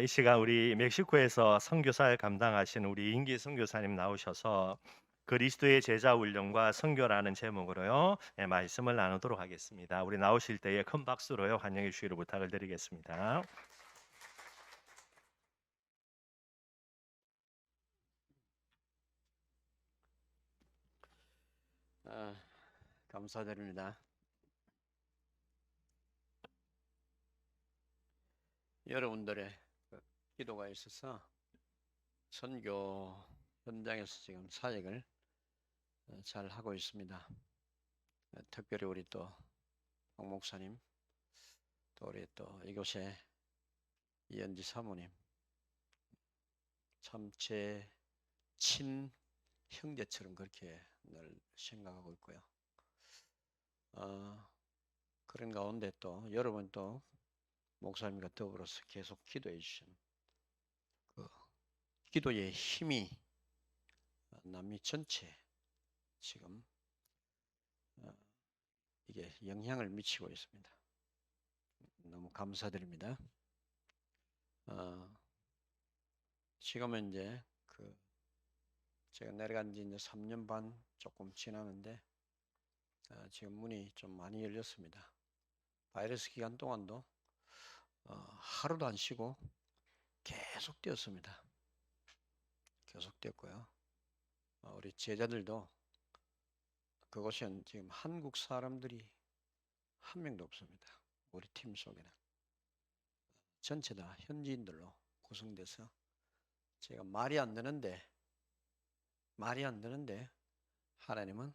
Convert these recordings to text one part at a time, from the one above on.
이 시간 우리 멕시코에서 선교사를 감당하신 우리 임기 선교사님 나오셔서 그리스도의 제자 훈련과 선교라는 제목으로요, 말씀을 나누도록 하겠습니다. 우리 나오실 때에 큰 박수로요, 환영해 주시기를 부탁을 드리겠습니다. 아, 감사드립니다. 여러분들의 기도가 있어서 선교 현장에서 지금 사역을 잘 하고 있습니다. 특별히 우리 또 박 목사님, 또 우리 또 이곳에 이현지 사모님, 참 제 친 형제처럼 그렇게 늘 생각하고 있고요. 그런 가운데 또 여러분 또 목사님과 더불어서 계속 기도해 주신 그 기도의 힘이 남미 전체 지금 이게 영향을 미치고 있습니다. 너무 감사드립니다. 지금은 이제 제가 내려간 지 이제 3년 반 조금 지나는데 지금 문이 좀 많이 열렸습니다. 바이러스 기간 동안도 하루도 안 쉬고 계속 뛰었습니다. 계속 뛰었고요. 우리 제자들도 그곳엔 지금 한국 사람들이 한 명도 없습니다. 우리 팀 속에는 전체 다 현지인들로 구성돼서 제가 말이 안 되는데 하나님은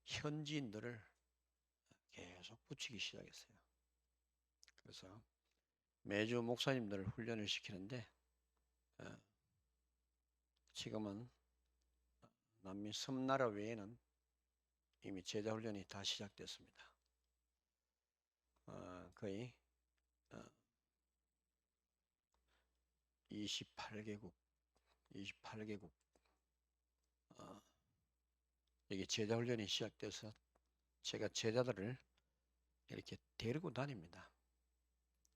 현지인들을 계속 붙이기 시작했어요. 그래서 매주 목사님들을 훈련을 시키는데 지금은 남미 섬나라 외에는 이미 제자 훈련이 다 시작됐습니다. 거의 28개국 여기 제자 훈련이 시작돼서 제가 제자들을 이렇게 데리고 다닙니다.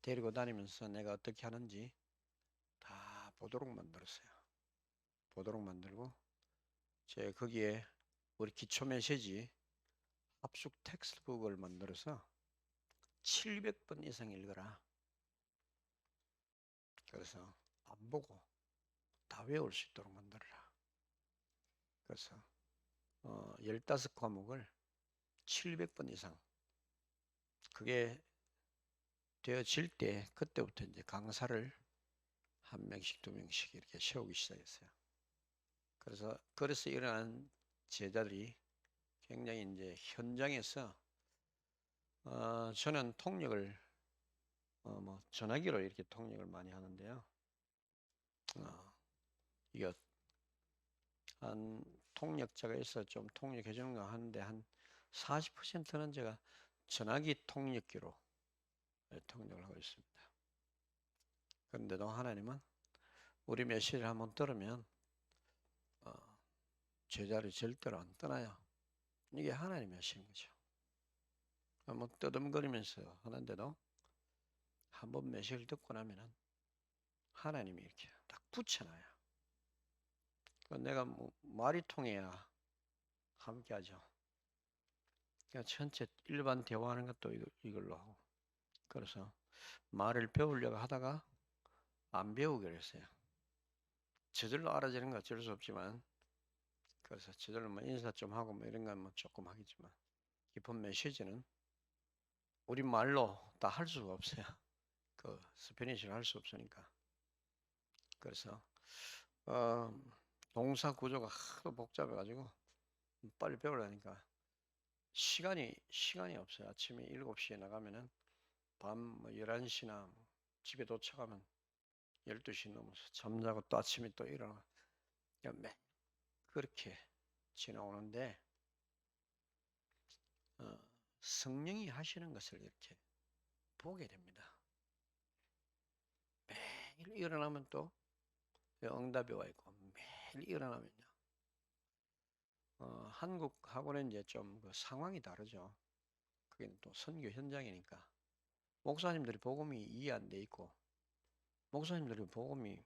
데리고 다니면서 내가 어떻게 하는지 다 보도록 만들었어요. 보도록 만들고 제가 거기에 우리 기초 메시지 합숙 텍스트북을 만들어서 700번 이상 읽어라. 그래서 안 보고 다 외울 수 있도록 만들어라. 그래서 15과목을 700번 이상 그게 되어질 때 그때부터 이제 강사를 한 명씩 두 명씩 이렇게 세우기 시작했어요. 그래서 일어난 제자들이 굉장히 이제 현장에서 저는 통역을 뭐 전화기로 이렇게 통역을 많이 하는데요. 이게 한 통역자가 있어 좀 통역해 주는 거 하는데 한 40%는 제가 전화기 통역기로 통역을 하고 있습니다. 그런데도 하나님은 우리 메시지를 한번 들으면 제자를 절대로 안 떠나요. 이게 하나님이 하시는 거죠. 뭐 떠듬거리면서 하는데도 한번 메시지를 듣고 나면은 하나님이 이렇게 딱 붙여놔요. 내가 뭐 말이 통해야 함께하죠. 그러니까 전체 일반 대화하는 것도 이걸로 하고 그래서 말을 배우려고 하다가 안 배우기로 했어요. 저절로 알아지는 건 어쩔 수 없지만 그래서 저절로 뭐 인사 좀 하고 뭐 이런 건 뭐 조금 하겠지만 깊은 메시지는 우리 말로 다 할 수가 없어요. 그 스페니쉬를 할 수 없으니까. 그래서 어, 동사 구조가 하도 복잡해가지고 빨리 배우려니까 시간이 없어요. 아침에 7시에 나가면은 밤 11시나 집에 도착하면 12시 넘어서 잠자고 또 아침에 또 일어나. 매 그렇게 지나오는데 성령이 하시는 것을 이렇게 보게 됩니다. 매일 일어나면 또 응답이 와 있고 매일 일어나면요. 한국하고는 이제 좀그 상황이 다르죠. 그게 또 선교 현장이니까 목사님들이 복음이 이해 안 돼 있고 목사님들이 복음이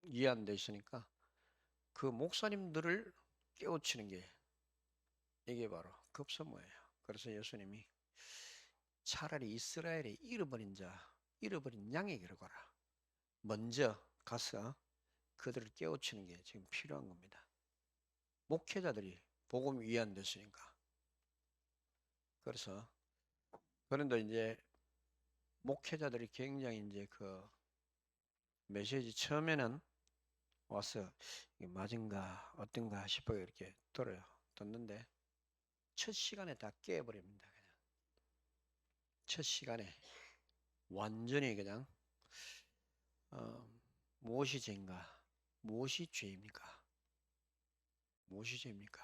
이해 안 돼 있으니까 그 목사님들을 깨우치는 게 이게 바로 급선무예요. 그래서 예수님이 차라리 이스라엘의 잃어버린 양에게로 가라. 먼저 가서 그들을 깨우치는 게 지금 필요한 겁니다. 목회자들이 복음이 이해 안 됐으니까. 그래서 그런데 이제 목회자들이 굉장히 이제 그 메시지 처음에는 와서 이게 맞은가 어떤가 싶어 이렇게 들어요. 듣는데 첫 시간에 다 깨버립니다. 그냥 첫 시간에 완전히 그냥 무엇이 죄인가, 무엇이 죄입니까, 무엇이 죄입니까?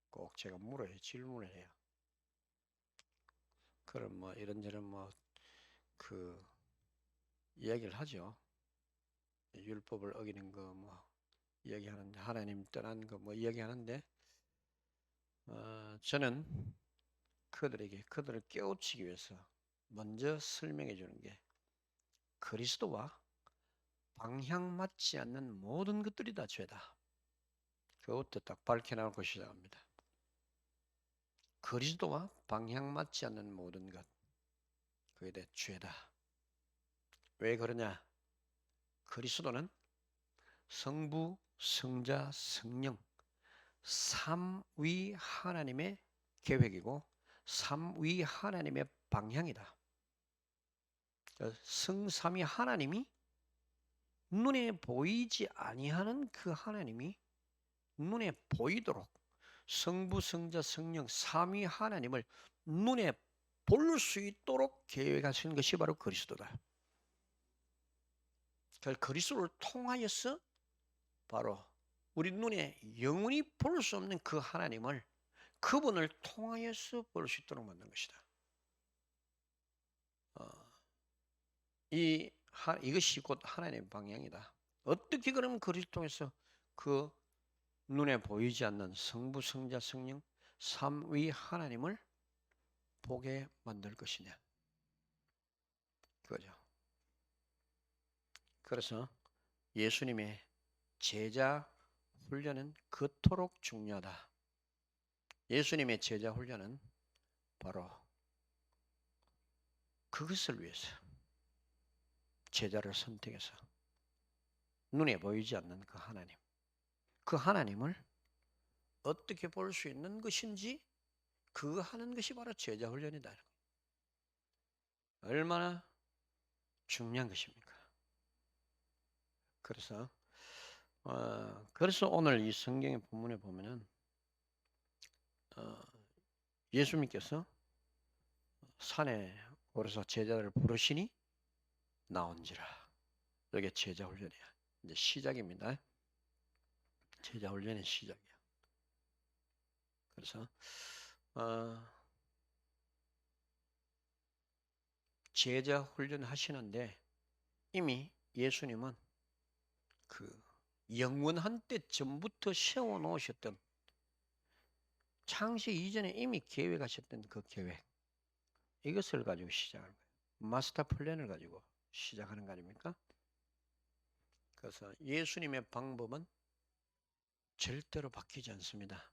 꼭 제가 물어요. 질문을 해요. 그럼 뭐 이런저런 뭐 그 이야기를 하죠. 율법을 어기는 거 뭐 이야기하는데 하나님 떠난 거 뭐 이야기하는데 저는 그들을 깨우치기 위해서 먼저 설명해 주는 게 그리스도와 방향 맞지 않는 모든 것들이 다 죄다. 그것부터 딱 밝혀나오고 시작합니다. 그리스도와 방향 맞지 않는 모든 것, 그게 다 죄다. 왜 그러냐? 그리스도는 성부, 성자, 성령 삼위 하나님의 계획이고 삼위 하나님의 방향이다. 성삼위 하나님이 눈에 보이지 아니하는 그 하나님이 눈에 보이도록 성부, 성자, 성령 삼위 하나님을 눈에 볼 수 있도록 계획하신 것이 바로 그리스도다. 그리스도를 통하여서 바로 우리 눈에 영원히 볼 수 없는 그 하나님을 그분을 통하여서 볼 수 있도록 만든 것이다. 이것이 곧 하나님의 방향이다. 어떻게 그러면 그리스도 통해서 그 눈에 보이지 않는 성부, 성자, 성령 삼위 하나님을 보게 만들 것이냐? 그거죠. 그래서 예수님의 제자 훈련은 그토록 중요하다. 예수님의 제자 훈련은 바로 그것을 위해서 제자를 선택해서 눈에 보이지 않는 그 하나님을 어떻게 볼 수 있는 것인지 그거 하는 것이 바로 제자 훈련이다. 얼마나 중요한 것입니까? 그래서 오늘 이 성경의 본문에 보면은 예수님께서 산에 오르서 제자들을 부르시니 나온지라. 이게 제자 훈련이야. 이제 시작입니다. 제자 훈련의 시작이야. 그래서 제자 훈련 하시는데 이미 예수님은 그 영원한 때 전부터 세워 놓으셨던 창세 이전에 이미 계획하셨던 그 계획, 이것을 가지고 시작하는 거예요. 마스터 플랜을 가지고 시작하는 거 아닙니까? 그래서 예수님의 방법은 절대로 바뀌지 않습니다.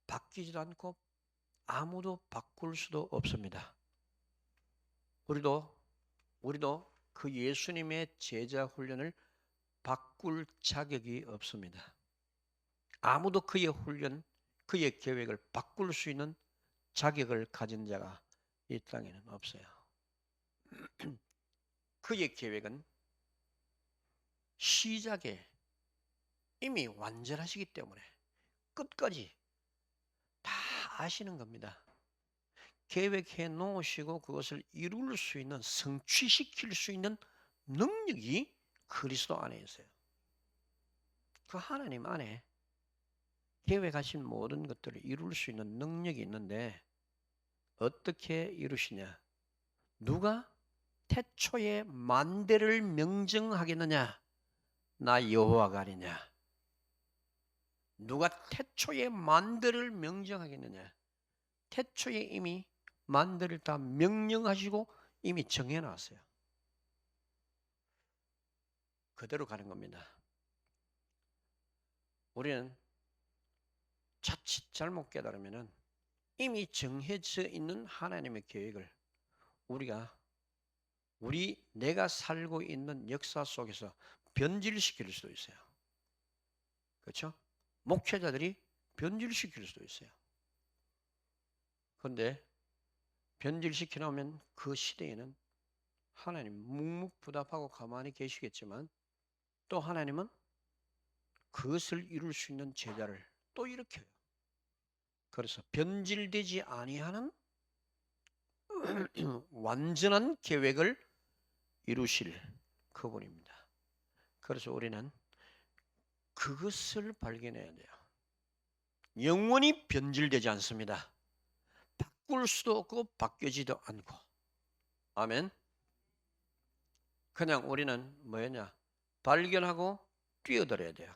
바뀌지도 않고 아무도 바꿀 수도 없습니다. 우리도 그 예수님의 제자 훈련을 바꿀 자격이 없습니다. 아무도 그의 훈련, 그의 계획을 바꿀 수 있는 자격을 가진 자가 이 땅에는 없어요. 그의 계획은 시작에 이미 완전하시기 때문에 끝까지 다 아시는 겁니다. 계획해 놓으시고 그것을 이룰 수 있는, 성취시킬 수 있는 능력이 그리스도 안에 있어요. 그 하나님 안에 계획하신 모든 것들을 이룰 수 있는 능력이 있는데 어떻게 이루시냐? 누가 태초에 만대를 명정하겠느냐? 나 여호와가 아니냐? 누가 태초에 만대를 명정하겠느냐? 태초에 이미 만대를 다 명령하시고 이미 정해놨어요. 그대로 가는 겁니다. 우리는 자칫 잘못 깨달으면은 이미 정해져 있는 하나님의 계획을 내가 살고 있는 역사 속에서 변질시킬 수도 있어요. 그렇죠? 목회자들이 변질시킬 수도 있어요. 그런데 변질시키려면 그 시대에는 하나님 묵묵부답하고 가만히 계시겠지만 또 하나님은 그것을 이룰 수 있는 제자를 또 일으켜요. 그래서 변질되지 아니하는 완전한 계획을 이루실 그분입니다. 그래서 우리는 그것을 발견해야 돼요. 영원히 변질되지 않습니다. 바꿀 수도 없고 바뀌지도 않고. 아멘. 그냥 우리는 뭐였냐? 발견하고 뛰어들어야 돼요.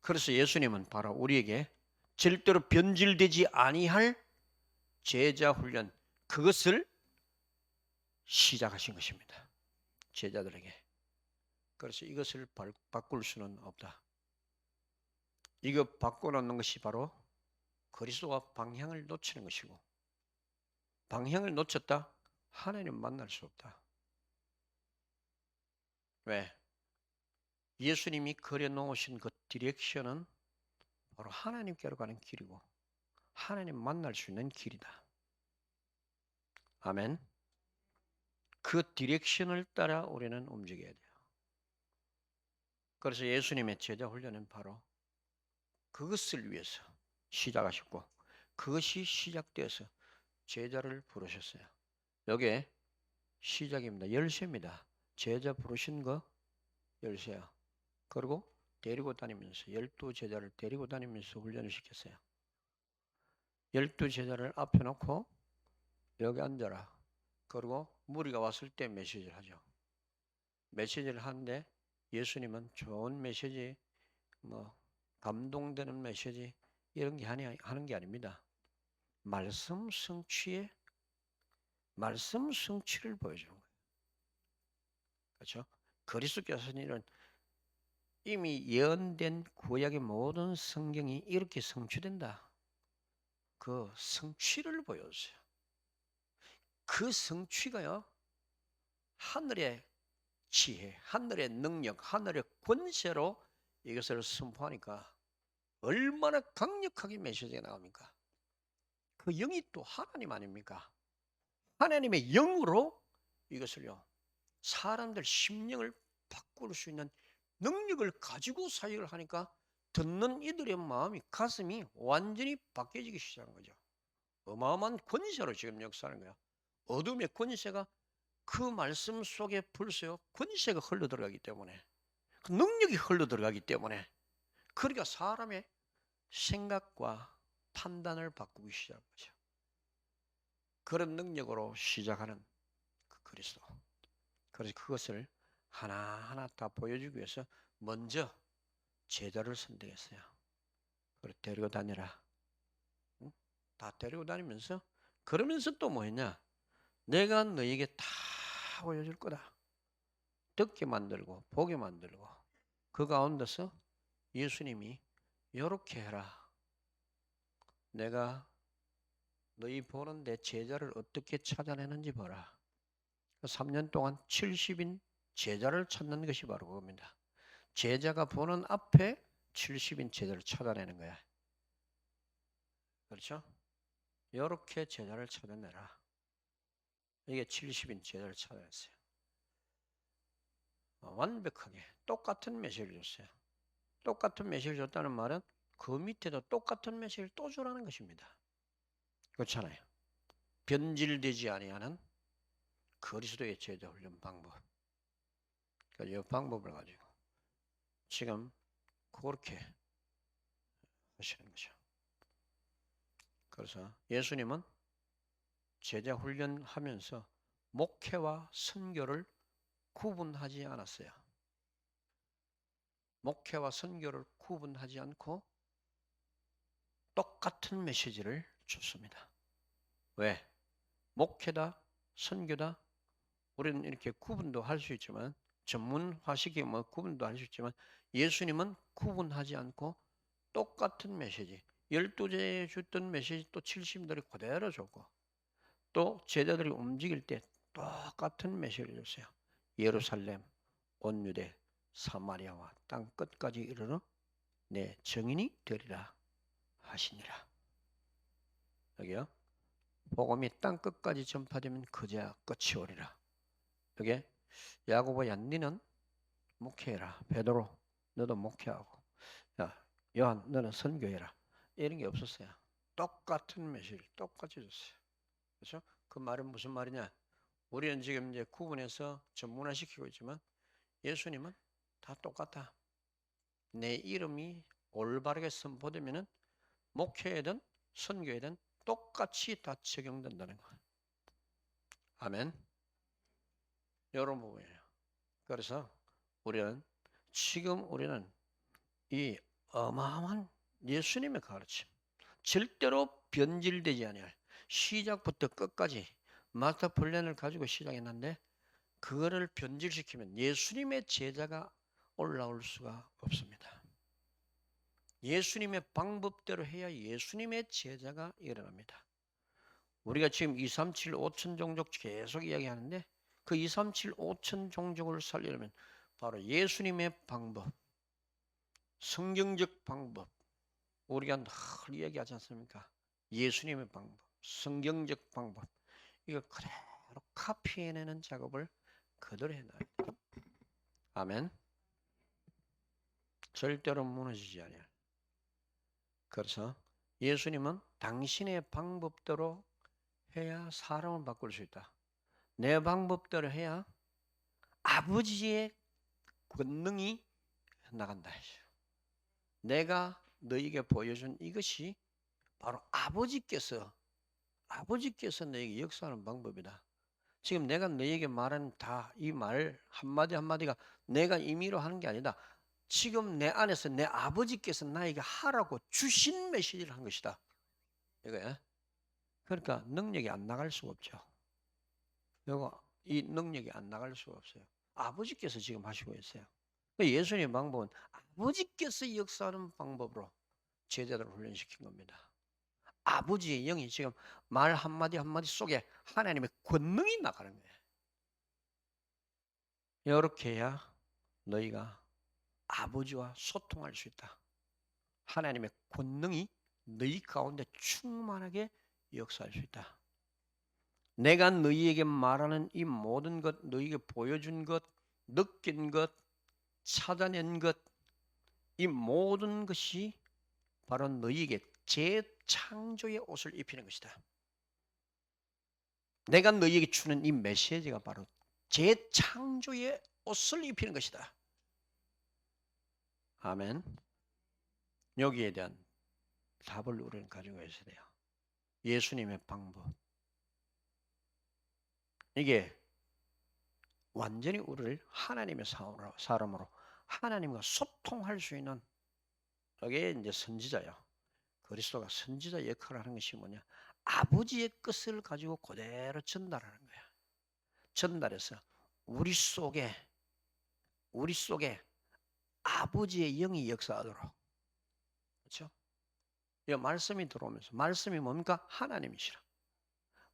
그래서 예수님은 바로 우리에게 절대로 변질되지 아니할 제자 훈련, 그것을 시작하신 것입니다. 제자들에게. 그래서 이것을 바꿀 수는 없다. 이거 바꿔놓는 것이 바로 그리스도와 방향을 놓치는 것이고, 방향을 놓쳤다? 하나님 만날 수 없다. 왜? 예수님이 그려놓으신 그 디렉션은 바로 하나님께로 가는 길이고 하나님 만날 수 있는 길이다. 아멘. 그 디렉션을 따라 우리는 움직여야 돼요. 그래서 예수님의 제자 훈련은 바로 그것을 위해서 시작하셨고 그것이 시작되어서 제자를 부르셨어요. 이게 시작입니다. 열쇠입니다. 제자 부르신 거 열쇠야. 그리고 데리고 다니면서 12제자를 데리고 다니면서 훈련을 시켰어요. 12제자를 앞에 놓고 여기 앉아라. 그리고 무리가 왔을 때 메시지를 하죠. 메시지를 하는데 예수님은 좋은 메시지, 감동되는 메시지 이런 게 하는 게 아닙니다. 말씀 성취를 보여주는 거예요. 그렇죠? 그리스도께서는 이미 예언된 구약의 모든 성경이 이렇게 성취된다. 그 성취를 보여주세요. 그 성취가요, 하늘의 지혜, 하늘의 능력, 하늘의 권세로 이것을 선포하니까 얼마나 강력하게 메시지가 나옵니까? 그 영이 또 하나님 아닙니까? 하나님의 영으로 이것을요, 사람들 심령을 바꿀 수 있는 능력을 가지고 사역을 하니까 듣는 이들의 마음이, 가슴이 완전히 바뀌어지기 시작한 거죠. 어마어마한 권세로 지금 역사하는 거야. 어둠의 권세가 그 말씀 속에 벌써요, 권세가 흘러들어가기 때문에, 그 능력이 흘러들어가기 때문에, 그러니까 사람의 생각과 판단을 바꾸기 시작한 거죠. 그런 능력으로 시작하는 그 그리스도. 그래서 그것을 하나하나 다 보여주기 위해서 먼저 제자를 선택했어요. 그래 데리고 다니라. 응? 다 데리고 다니면서 그러면서 또 뭐 했냐? 내가 너에게 다 보여줄 거다. 듣게 만들고 보게 만들고 그 가운데서 예수님이 이렇게 해라. 내가 너희 보는 내 제자를 어떻게 찾아내는지 보라. 3년 동안 70인 제자를 찾는 것이 바로 그겁니다. 제자가 보는 앞에 70인 제자를 찾아내는 거야. 그렇죠? 이렇게 제자를 찾아내라. 이게 70인 제자를 찾아냈어요. 완벽하게 똑같은 메시지를 줬어요. 똑같은 메시지를 줬다는 말은 그 밑에도 똑같은 메시지를 또 주라는 것입니다. 그렇잖아요. 변질되지 아니하는 그리스도의 제자 훈련 방법. 그러니까 이 방법을 가지고 지금 그렇게 하시는 거죠. 그래서 예수님은 제자 훈련하면서 목회와 선교를 구분하지 않았어요. 목회와 선교를 구분하지 않고 똑같은 메시지를 줬습니다. 왜? 목회다, 선교다, 우리는 이렇게 구분도 할 수 있지만 전문화시키고 뭐 구분도 할 수 있지만 예수님은 구분하지 않고 똑같은 메시지, 12제에 줬던 메시지 또 70인들이 그대로 줬고 또 제자들이 움직일 때 똑같은 메시지를 줬어요. 예루살렘, 온 유대, 사마리아와 땅 끝까지 이르러 내 증인이 되리라 하시니라. 여기요. 복음이 땅 끝까지 전파되면 그제야 끝이 오리라. 여기 야고보야 니는 목회해라. 베드로 너도 목회하고, 야 요한 너는 선교해라. 이런 게 없었어요. 똑같은 메시지를 똑같이 줬어요. 그렇죠? 그 말은 무슨 말이냐? 우리는 지금 이제 구분해서 전문화시키고 있지만 예수님은 다 똑같아. 내 이름이 올바르게 선포되면은 목회든 선교든 똑같이 다 적용된다는 거. 아멘. 이런 부분이에요. 그래서 우리는 이 어마어마한 예수님의 가르침, 절대로 변질되지 않아요. 시작부터 끝까지 마스터 플랜을 가지고 시작했는데 그거를 변질시키면 예수님의 제자가 올라올 수가 없습니다. 예수님의 방법대로 해야 예수님의 제자가 일어납니다. 우리가 지금 237 5천 종족 계속 이야기하는데 그 237 5천 종족을 살리려면 바로 예수님의 방법, 성경적 방법, 우리가 늘 얘기하지 않습니까? 예수님의 방법, 성경적 방법, 이거 그대로 카피해내는 작업을 그대로 해놔야 돼요. 아멘. 절대로 무너지지 않아요. 그래서 예수님은 당신의 방법대로 해야 사람을 바꿀 수 있다. 내 방법대로 해야 아버지의 권능이 나간다. 내가 너에게 보여준 이것이 바로 아버지께서 너에게 역사하는 방법이다. 지금 내가 너에게 말하는 다 이 말 한마디 한마디가 내가 임의로 하는 게 아니다. 지금 내 안에서 내 아버지께서 나에게 하라고 주신 메시지를 한 것이다. 이거야. 그러니까 능력이 안 나갈 수가 없죠. 이 능력이 안 나갈 수가 없어요. 아버지께서 지금 하시고 있어요. 예수님의 방법은 아버지께서 역사하는 방법으로 제자들을 훈련시킨 겁니다. 아버지의 영이 지금 말 한마디 한마디 속에 하나님의 권능이 나가는 거예요. 이렇게 해야 너희가 아버지와 소통할 수 있다. 하나님의 권능이 너희 가운데 충만하게 역사할 수 있다. 내가 너희에게 말하는 이 모든 것, 너희에게 보여준 것, 느낀 것, 찾아낸 것, 이 모든 것이 바로 너희에게 재창조의 옷을 입히는 것이다. 내가 너희에게 주는 이 메시지가 바로 재창조의 옷을 입히는 것이다. 아멘. 여기에 대한 답을 우리는 가지고 있어야 돼요. 예수님의 방법. 이게 완전히 우리를 하나님의 사람으로 하나님과 소통할 수 있는, 이게 이제 선지자요. 그리스도가 선지자 역할을 하는 것이 뭐냐? 아버지의 뜻을 가지고 그대로 전달하는 거야. 전달해서 우리 속에 아버지의 영이 역사하도록. 그렇죠? 이 말씀이 들어오면서, 말씀이 뭡니까? 하나님이시라.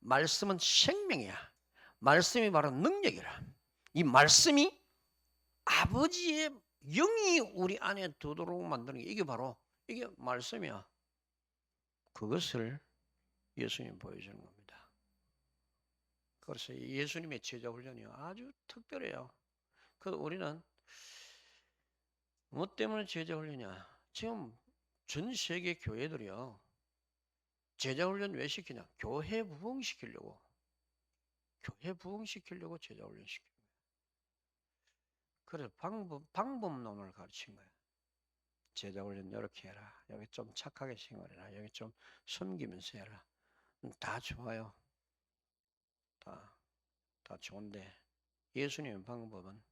말씀은 생명이야. 말씀이 바로 능력이라. 이 말씀이 아버지의 영이 우리 안에 들어오도록 만드는 게 이게 말씀이야. 그것을 예수님 보여주는 겁니다. 그래서 예수님의 제자 훈련이 아주 특별해요. 그래서 우리는 뭐 때문에 제자 훈련이냐? 지금 전 세계 교회들이요. 제자 훈련 왜 시키냐? 교회 부흥시키려고 제자 훈련 시키는 거예요. 그래서 방법론을 가르친 거예요. 제자 훈련 이렇게 해라. 여기 좀 착하게 생활해라. 여기 좀 섬기면서 해라. 다 좋아요. 다 좋은데 예수님의 방법은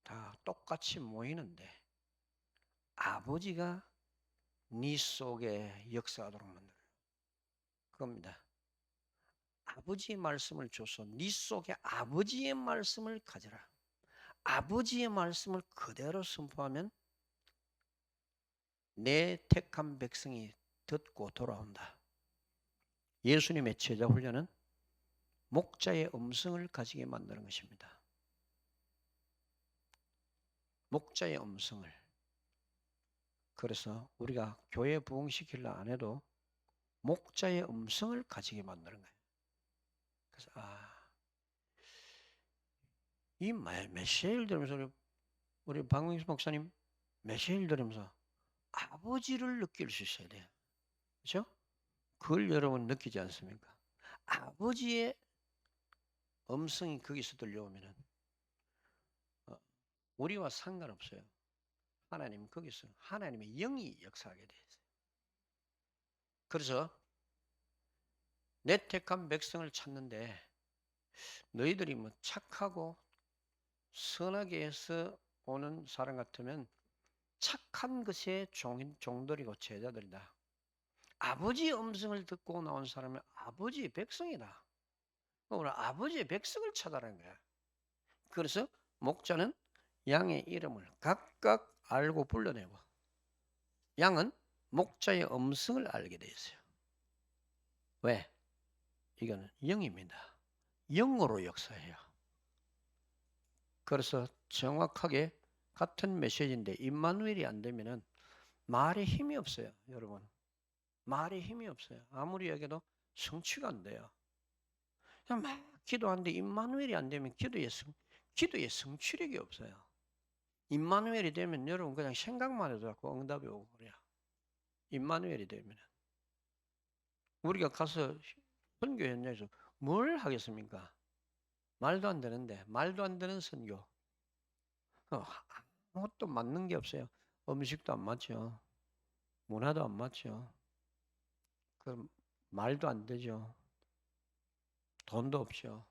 다 똑같이 모이는데 아버지가 네 속에 역사하도록 만들어요. 그겁니다. 아버지의 말씀을 줘서 네 속에 아버지의 말씀을 가져라. 아버지의 말씀을 그대로 선포하면 내 택한 백성이 듣고 돌아온다. 예수님의 제자 훈련은 목자의 음성을 가지게 만드는 것입니다. 목자의 음성을. 그래서 우리가 교회 부흥시키려 안 해도 목자의 음성을 가지게 만드는 거예요. 그래서 이 메시지를 들으면서 우리 박명수 목사님 메시지를 들으면서 아버지를 느낄 수 있어야 돼요. 그렇죠? 그걸 여러분 느끼지 않습니까? 아버지의 음성이 거기서 들려오면은 우리와 상관없어요. 하나님 거기서 하나님의 영이 역사하게 돼 있어요. 그래서 내 택한 백성을 찾는데 너희들이 뭐 착하고 선하게 해서 오는 사람 같으면 착한 것의 종들이고 제자들이다. 아버지의 음성을 듣고 나온 사람은 아버지의 백성이다. 오늘 아버지의 백성을 찾아라는 거야. 그래서 목자는 양의 이름을 각각 알고 불러내고 양은 목자의 음성을 알게 돼 있어요. 왜? 이거는 영입니다. 영으로 역사해요. 그래서 정확하게 같은 메시지인데 임마누엘이 안 되면은 말에 힘이 없어요, 여러분. 말에 힘이 없어요. 아무리 얘기해도 성취가 안 돼요. 그냥 막 기도하는데 임마누엘이 안 되면 기도에 성취력이 없어요. 임마누엘이 되면 여러분 그냥 생각만 해도 자꾸 응답이 오고 그래요. 임마누엘이 되면 우리가 가서 선교 현장에서 뭘 하겠습니까? 말도 안 되는데 말도 안 되는 선교. 아무것도 맞는 게 없어요. 음식도 안 맞죠. 문화도 안 맞죠. 그럼 말도 안 되죠. 돈도 없죠.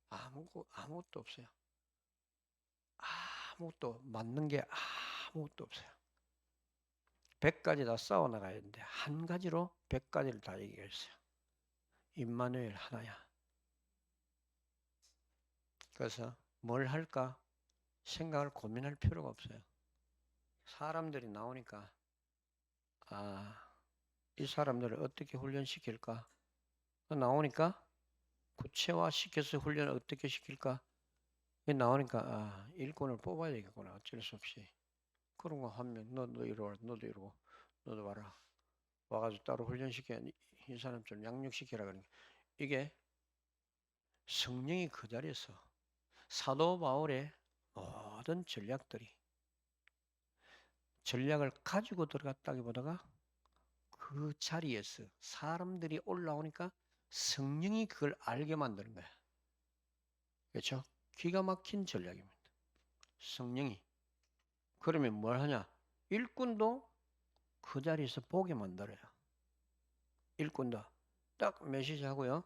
아무것도 없어요. 아무것도 맞는 게 아무것도 없어요. 100가지 다 싸워 나가야 되는데 한 가지로 100가지를 다 얘기했어요. 임마누엘 하나야. 그래서 뭘 할까 생각을 고민할 필요가 없어요. 사람들이 나오니까 이 사람들을 어떻게 훈련시킬까? 나오니까 구체화시켜서 훈련을 어떻게 시킬까? 나오니까 일꾼을 뽑아야 되겠구나. 어쩔 수 없이. 그런 거 한 명, 너 이리 와, 너도 이러고, 너도 와라. 와가지고 따로 훈련시켜. 이 사람처럼 양육시키라 그러니까. 이게 성령이 그 자리에서 사도 바울의 모든 전략을 가지고 들어갔다기보다가 그 자리에서 사람들이 올라오니까 성령이 그걸 알게 만드는 거야. 그렇죠? 기가 막힌 전략입니다. 성령이. 그러면 뭘 하냐? 일꾼도 그 자리에서 보게 만들어요. 일꾼도 딱 메시지 하고요.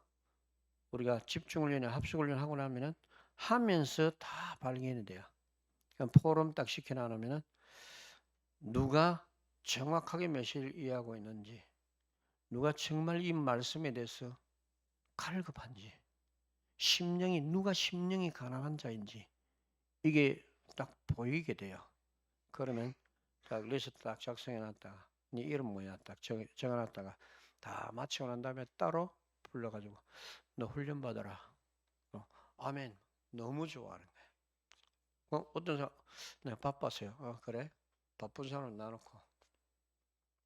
우리가 집중훈련이나 합숙훈련 하고 나면은 하면서 다 발견이 돼요. 그럼 포럼 딱 시켜놔놓으면은 누가 정확하게 메시지를 이해하고 있는지, 누가 정말 이 말씀에 대해서 갈급한지, 누가 심령이 가난한 자인지 이게 딱 보이게 돼요. 그러면 딱 리스트 딱 작성해놨다가 네 이름 뭐야 딱 적어놨다가 다 마치고 난 다음에 따로 불러가지고 너 훈련 받아라. 아멘. 너무 좋아하는 거예요. 어떤 사람 내가 바빴어요. 그래? 바쁜 사람을 놔놓고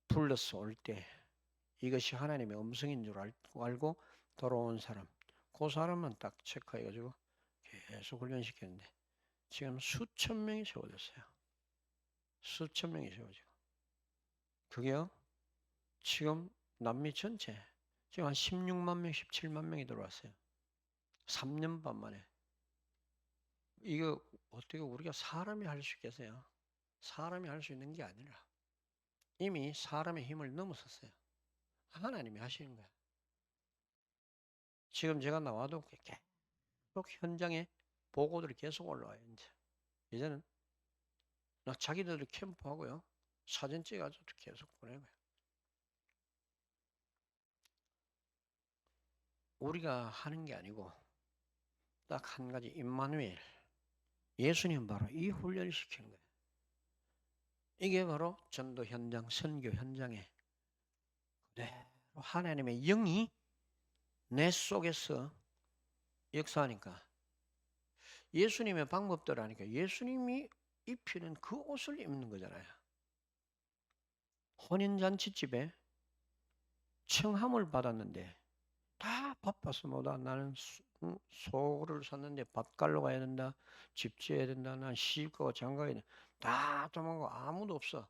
불러서 올 때 이것이 하나님의 음성인 줄 알고 돌아온 사람, 그 사람만 딱 체크해가지고 계속 훈련시켰는데 지금 수천 명이 세워졌어요. 수천 명이 세워지고 그게요 지금 남미 전체 지금 한 16만 명, 17만 명이 들어왔어요. 3년 반 만에. 이거 어떻게 우리가 사람이 할 수 있겠어요? 사람이 할 수 있는 게 아니라 이미 사람의 힘을 넘어섰어요. 하나님이 하시는 거야. 지금 제가 나와도 계속 현장에 보고들이 계속 올라와요. 이제는 자기들도 캠프하고요. 사진 찍어가지고 계속 보내고요. 우리가 하는 게 아니고 딱 한 가지 임마누엘 예수님 바로 이 훈련을 시키는 거예요. 이게 바로 전도 현장, 선교 현장에 그대로 하나님의 영이 내 속에서 역사하니까 예수님의 방법대로 하니까 예수님이 입히는 그 옷을 입는 거잖아요. 혼인잔치집에 청함을 받았는데 다 바빠서 뭐다 나는 소를 샀는데 밭갈러 가야 된다, 집 지어야 된다, 난 시집가고 장가야 된다, 다 도망가고 아무도 없어.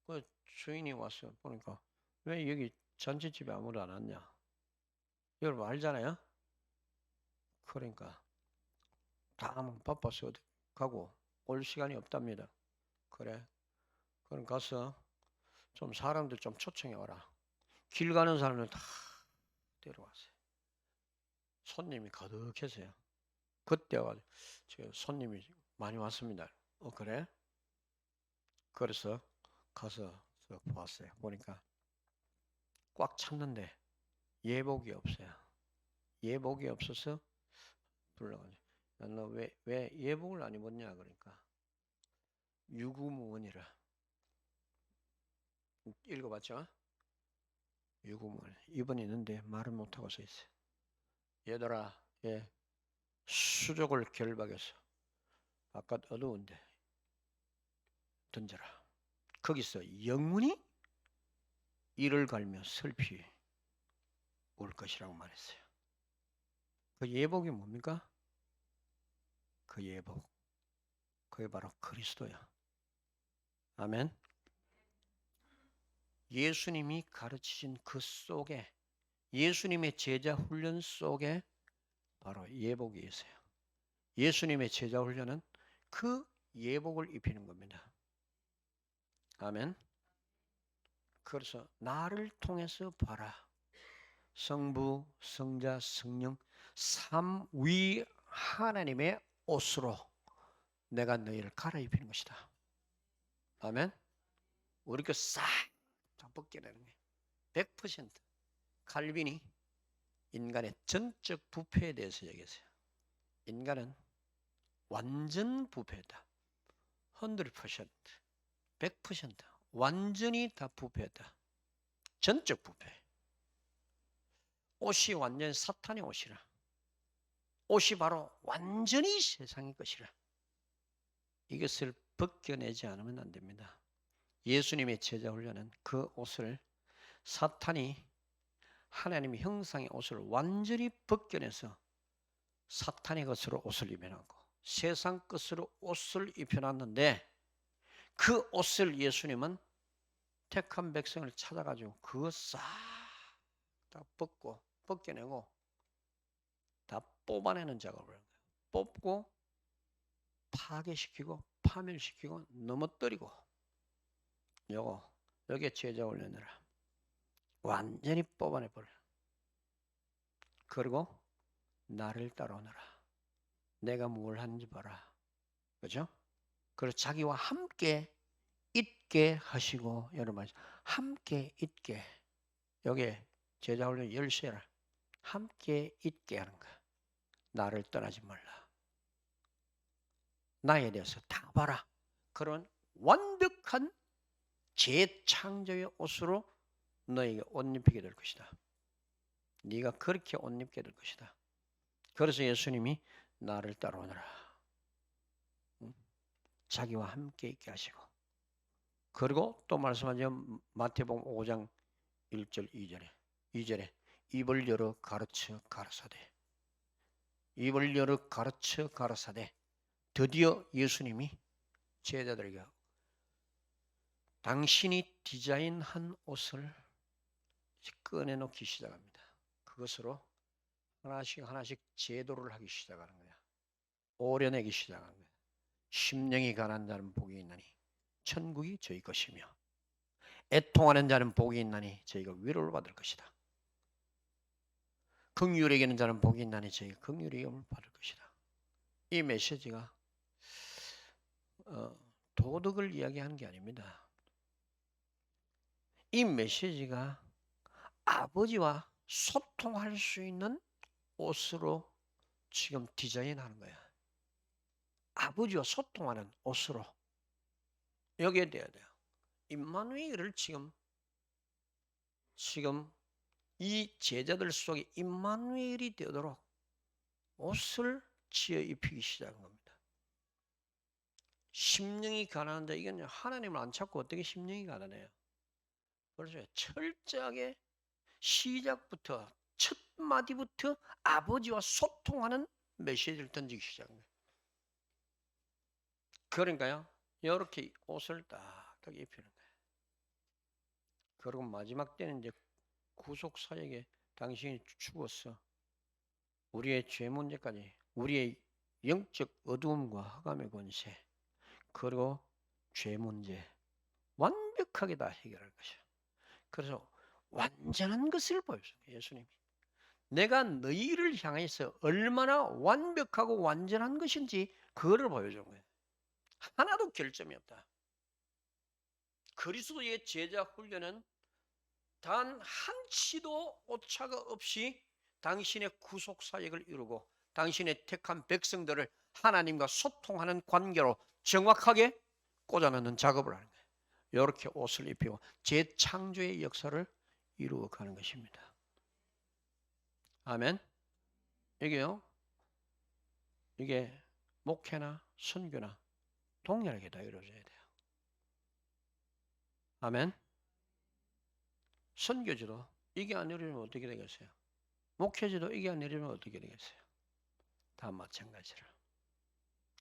그 주인이 와서 보니까 왜 여기 잔치집에 아무도 안 왔냐? 여러분 알잖아요. 그러니까 다 바빠서 어디 가고 올 시간이 없답니다. 그래, 그럼 가서 좀 사람들 좀 초청해 와라. 길 가는 사람들 다 데려왔어요. 손님이 가득해서요. 그때 와가지고 지금 손님이 많이 왔습니다. 그래? 그래서 가서 보았어요. 보니까 꽉 찼는데 예복이 없어요. 예복이 없어서 불러가지고 너 왜 예복을 안 입었냐 그러니까 유구무원이라 읽어봤죠? 유구무원 입은 있는데 말은 못하고 서 있어요. 얘들아, 얘 수족을 결박해서 바깥 어두운데 던져라. 거기서 영문이 이를 갈며 슬피 올 것이라고 말했어요. 그 예복이 뭡니까? 그 예복, 그게 바로 그리스도야. 아멘. 예수님이 가르치신 그 속에, 예수님의 제자 훈련 속에 바로 예복이 있어요. 예수님의 제자 훈련은 그 예복을 입히는 겁니다. 아멘. 그래서 나를 통해서 봐라. 성부, 성자, 성령 삼위 하나님의 옷으로 내가 너희를 갈아입히는 것이다. 아멘. 우리 그 싹 다 벗겨내는 거예요. 100% 칼빈이 인간의 전적 부패에 대해서 얘기했어요. 인간은 완전 부패다. 100%, 100% 완전히 다 부패다. 전적 부패. 옷이 완전 사탄의 옷이라. 옷이 바로 완전히 세상의 것이라. 이것을 벗겨내지 않으면 안 됩니다. 예수님의 제자 훈련은 그 옷을 사탄이 하나님의 형상의 옷을 완전히 벗겨내서 사탄의 것으로 옷을 입혀놨고 세상 것으로 옷을 입혀놨는데 그 옷을 예수님은 택한 백성을 찾아가지고 그거 싹 다 벗겨내고 다 뽑아내는 작업을 한 거예요. 뽑고 파괴시키고 파멸시키고 넘어뜨리고 여기에 제자 훈련이라 완전히 뽑아내버려. 그리고 나를 따라오너라. 내가 뭘 하는지 봐라. 그죠? 그리고 자기와 함께 있게 하시고 여러분 함께 있게 여기에 제자 훈련 열쇠라. 함께 있게 하는 거야. 나를 떠나지 말라. 나에 대해서 다 봐라. 그런 완벽한 재창조의 옷으로 너에게 옷 입히게 될 것이다. 네가 그렇게 옷 입게 될 것이다. 그래서 예수님이 나를 따라오너라. 자기와 함께 있게 하시고 그리고 또 말씀하죠. 마태복음 5장 1절 2절에 입을 열어 가르쳐 가르사대 입을 열어 가르쳐 가르사대 드디어 예수님이 제자들에게 당신이 디자인한 옷을 꺼내놓기 시작합니다. 그것으로 하나씩 하나씩 제도를 하기 시작하는 거야. 오려내기 시작하는 거야. 심령이 가난한 자는 복이 있나니 천국이 저희 것이며 애통하는 자는 복이 있나니 저희가 위로를 받을 것이다. 긍휼히 여기는 자는 복이 있나니 저희가 긍휼히 여김을 받을 것이다. 이 메시지가 도덕을 이야기하는 게 아닙니다. 이 메시지가 아버지와 소통할 수 있는 옷으로 지금 디자인하는 거야. 아버지와 소통하는 옷으로 여겨야 돼야 돼요. 임마누엘을 지금 이 제자들 속에 임마누엘이 되도록 옷을 지어 입히기 시작한 겁니다. 심령이 가난한데 이건 하나님을 안 찾고 어떻게 심령이 가난해요? 그래서 철저하게 시작부터 첫 마디부터 아버지와 소통하는 메시지를 던지기 시작한 거예요. 그러니까요, 이렇게 옷을 딱 입히는 거예요. 그리고 마지막 때는 이제 구속 사역에 당신이 죽었어. 우리의 죄 문제까지, 우리의 영적 어두움과 흑암의 권세, 그리고 죄 문제 완벽하게 다 해결할 것이야. 그래서 완전한 것을 보여줘요, 예수님이. 내가 너희를 향해서 얼마나 완벽하고 완전한 것인지 그거를 보여준 거예요. 하나도 결점이 없다. 그리스도의 제자 훈련은 단 한치도 오차가 없이 당신의 구속 사역을 이루고 당신의 택한 백성들을 하나님과 소통하는 관계로 정확하게 꽂아넣는 작업을 하는 거예요. 이렇게 옷을 입히고 재창조의 역사를 이루어가는 것입니다. 아멘. 이게 목회나 선교나 동일하게 다 이루어져야 돼요. 아멘. 선교지도 이게 안 이루어지면 어떻게 되겠어요? 목회지도 이게 안 이루어지면 어떻게 되겠어요? 다 마찬가지로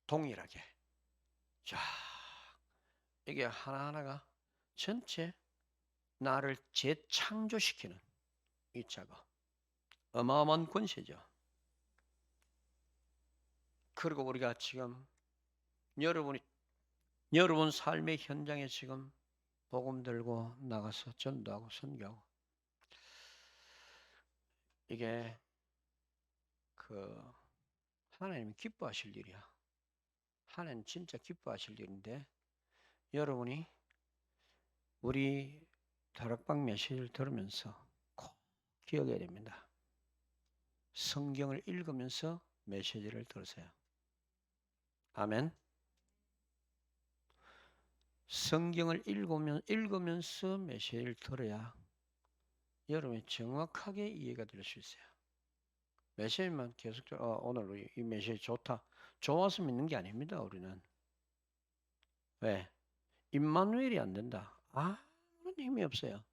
동일하게. 자, 이게 하나하나가 전체 나를 재창조시키는 이 작업. 어마어마한 권세죠. 그리고 우리가 지금 여러분 삶의 현장에 지금 복음 들고 나가서 전도하고 선교하고 이게 하나님이 기뻐하실 일이야. 하나님 진짜 기뻐하실 일인데 여러분이 우리 다락방 메시지를 들으면서 꼭 기억해야 됩니다. 성경을 읽으면서 메시지를 들으세요. 아멘. 성경을 읽으면서 메시지를 들어야 여러분이 정확하게 이해가 될 수 있어요. 메시지만 계속 오늘 이 메시지 좋다. 좋아서 믿는 게 아닙니다. 우리는. 왜? 임마누엘이 안 된다. 아무런 힘이 없어요.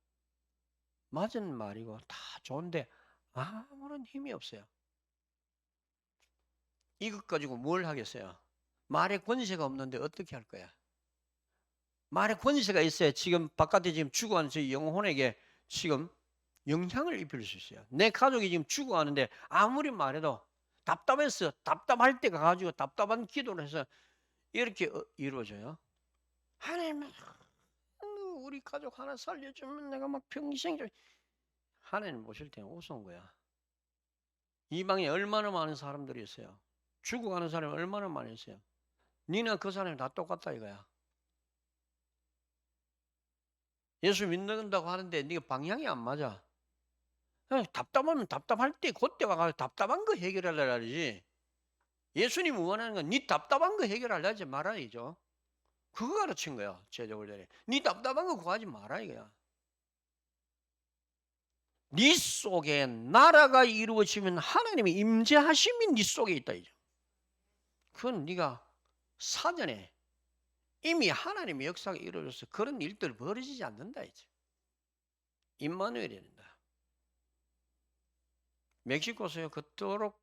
맞은 말이고 다 좋은데 아무런 힘이 없어요. 이것 가지고 뭘 하겠어요? 말에 권세가 없는데 어떻게 할 거야? 말에 권세가 있어야 지금 바깥에 지금 죽어가는 저 영혼에게 지금 영향을 입힐 수 있어요. 내 가족이 지금 죽어가는데 아무리 말해도 답답해서 답답할 때 가가지고 답답한 기도를 해서 이렇게 이루어져요. 하나님, 우리 가족 하나 살려주면 내가 막 평생 하나님 보실 때는 우스운 거야. 이 방에 얼마나 많은 사람들이 있어요. 죽어가는 사람이 얼마나 많이 있어요. 니나 그 사람이 다 똑같다 이거야. 예수 믿는다고 하는데 네가 방향이 안 맞아. 그냥 답답하면 답답할 때 그때 가서 답답한 거 해결하려고 하지. 예수님 원하는 건 네 답답한 거 해결하려지 말아야죠. 그거 가르친 거야. 제자훈련에. 네 답답한 거 구하지 마라 이거야. 네 속에 나라가 이루어지면 하나님의 임재하심이 네 속에 있다 이죠. 그건 네가 사전에 이미 하나님의 역사가 이루어져서 그런 일들 벌어지지 않는다 이죠. 임마누엘이 된다. 멕시코에서 그토록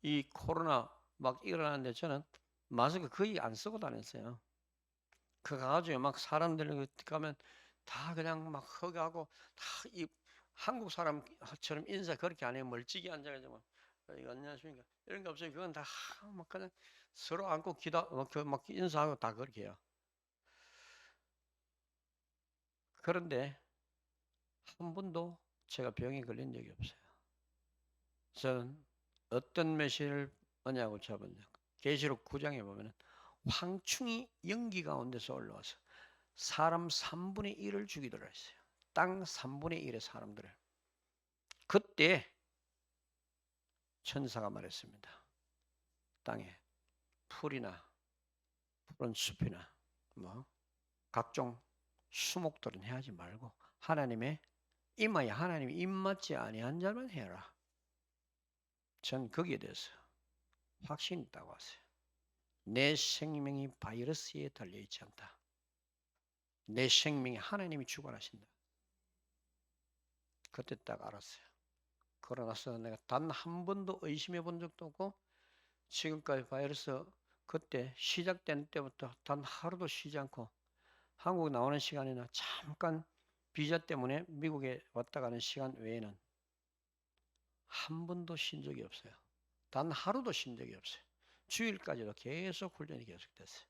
이 코로나 막 일어나는데 저는 마스크 거의 안 쓰고 다녔어요. 그 가가지고 막 사람들 가면 다 그냥 막 허가하고 다 이 한국 사람처럼 인사 그렇게 안 해요. 멀찍이 앉아가지고 안녕하십니까 이런 거 없어요. 그건 다 막 그냥 서로 안고 막 인사하고 다 그렇게 해요. 그런데 한 번도 제가 병에 걸린 적이 없어요. 저는 어떤 메시지를 뭐냐고 잡았냐. 계시록 9장에 보면 황충이 연기 가운데서 올라와서 사람 3분의 1을 죽이더라 했어요. 땅 3분의 1의 사람들을. 그때 천사가 말했습니다. 땅에 풀이나 푸른 숲이나 뭐 각종 수목들은 해하지 말고 하나님의 임하여 하나님이 입맞지 아니한 자만 해라. 전 거기에 대해서 확신이 있다고 하세요. 내 생명이 바이러스에 달려있지 않다. 내 생명이 하나님이 주관하신다. 그때 딱 알았어요. 그러나서 내가 단 한 번도 의심해 본 적도 없고 지금까지 바이러스 그때 시작된 때부터 단 하루도 쉬지 않고 한국 나오는 시간이나 잠깐 비자 때문에 미국에 왔다 가는 시간 외에는 한 번도 쉰 적이 없어요. 단 하루도 쉰 적이 없어요. 주일까지도 계속 훈련이 계속됐어요.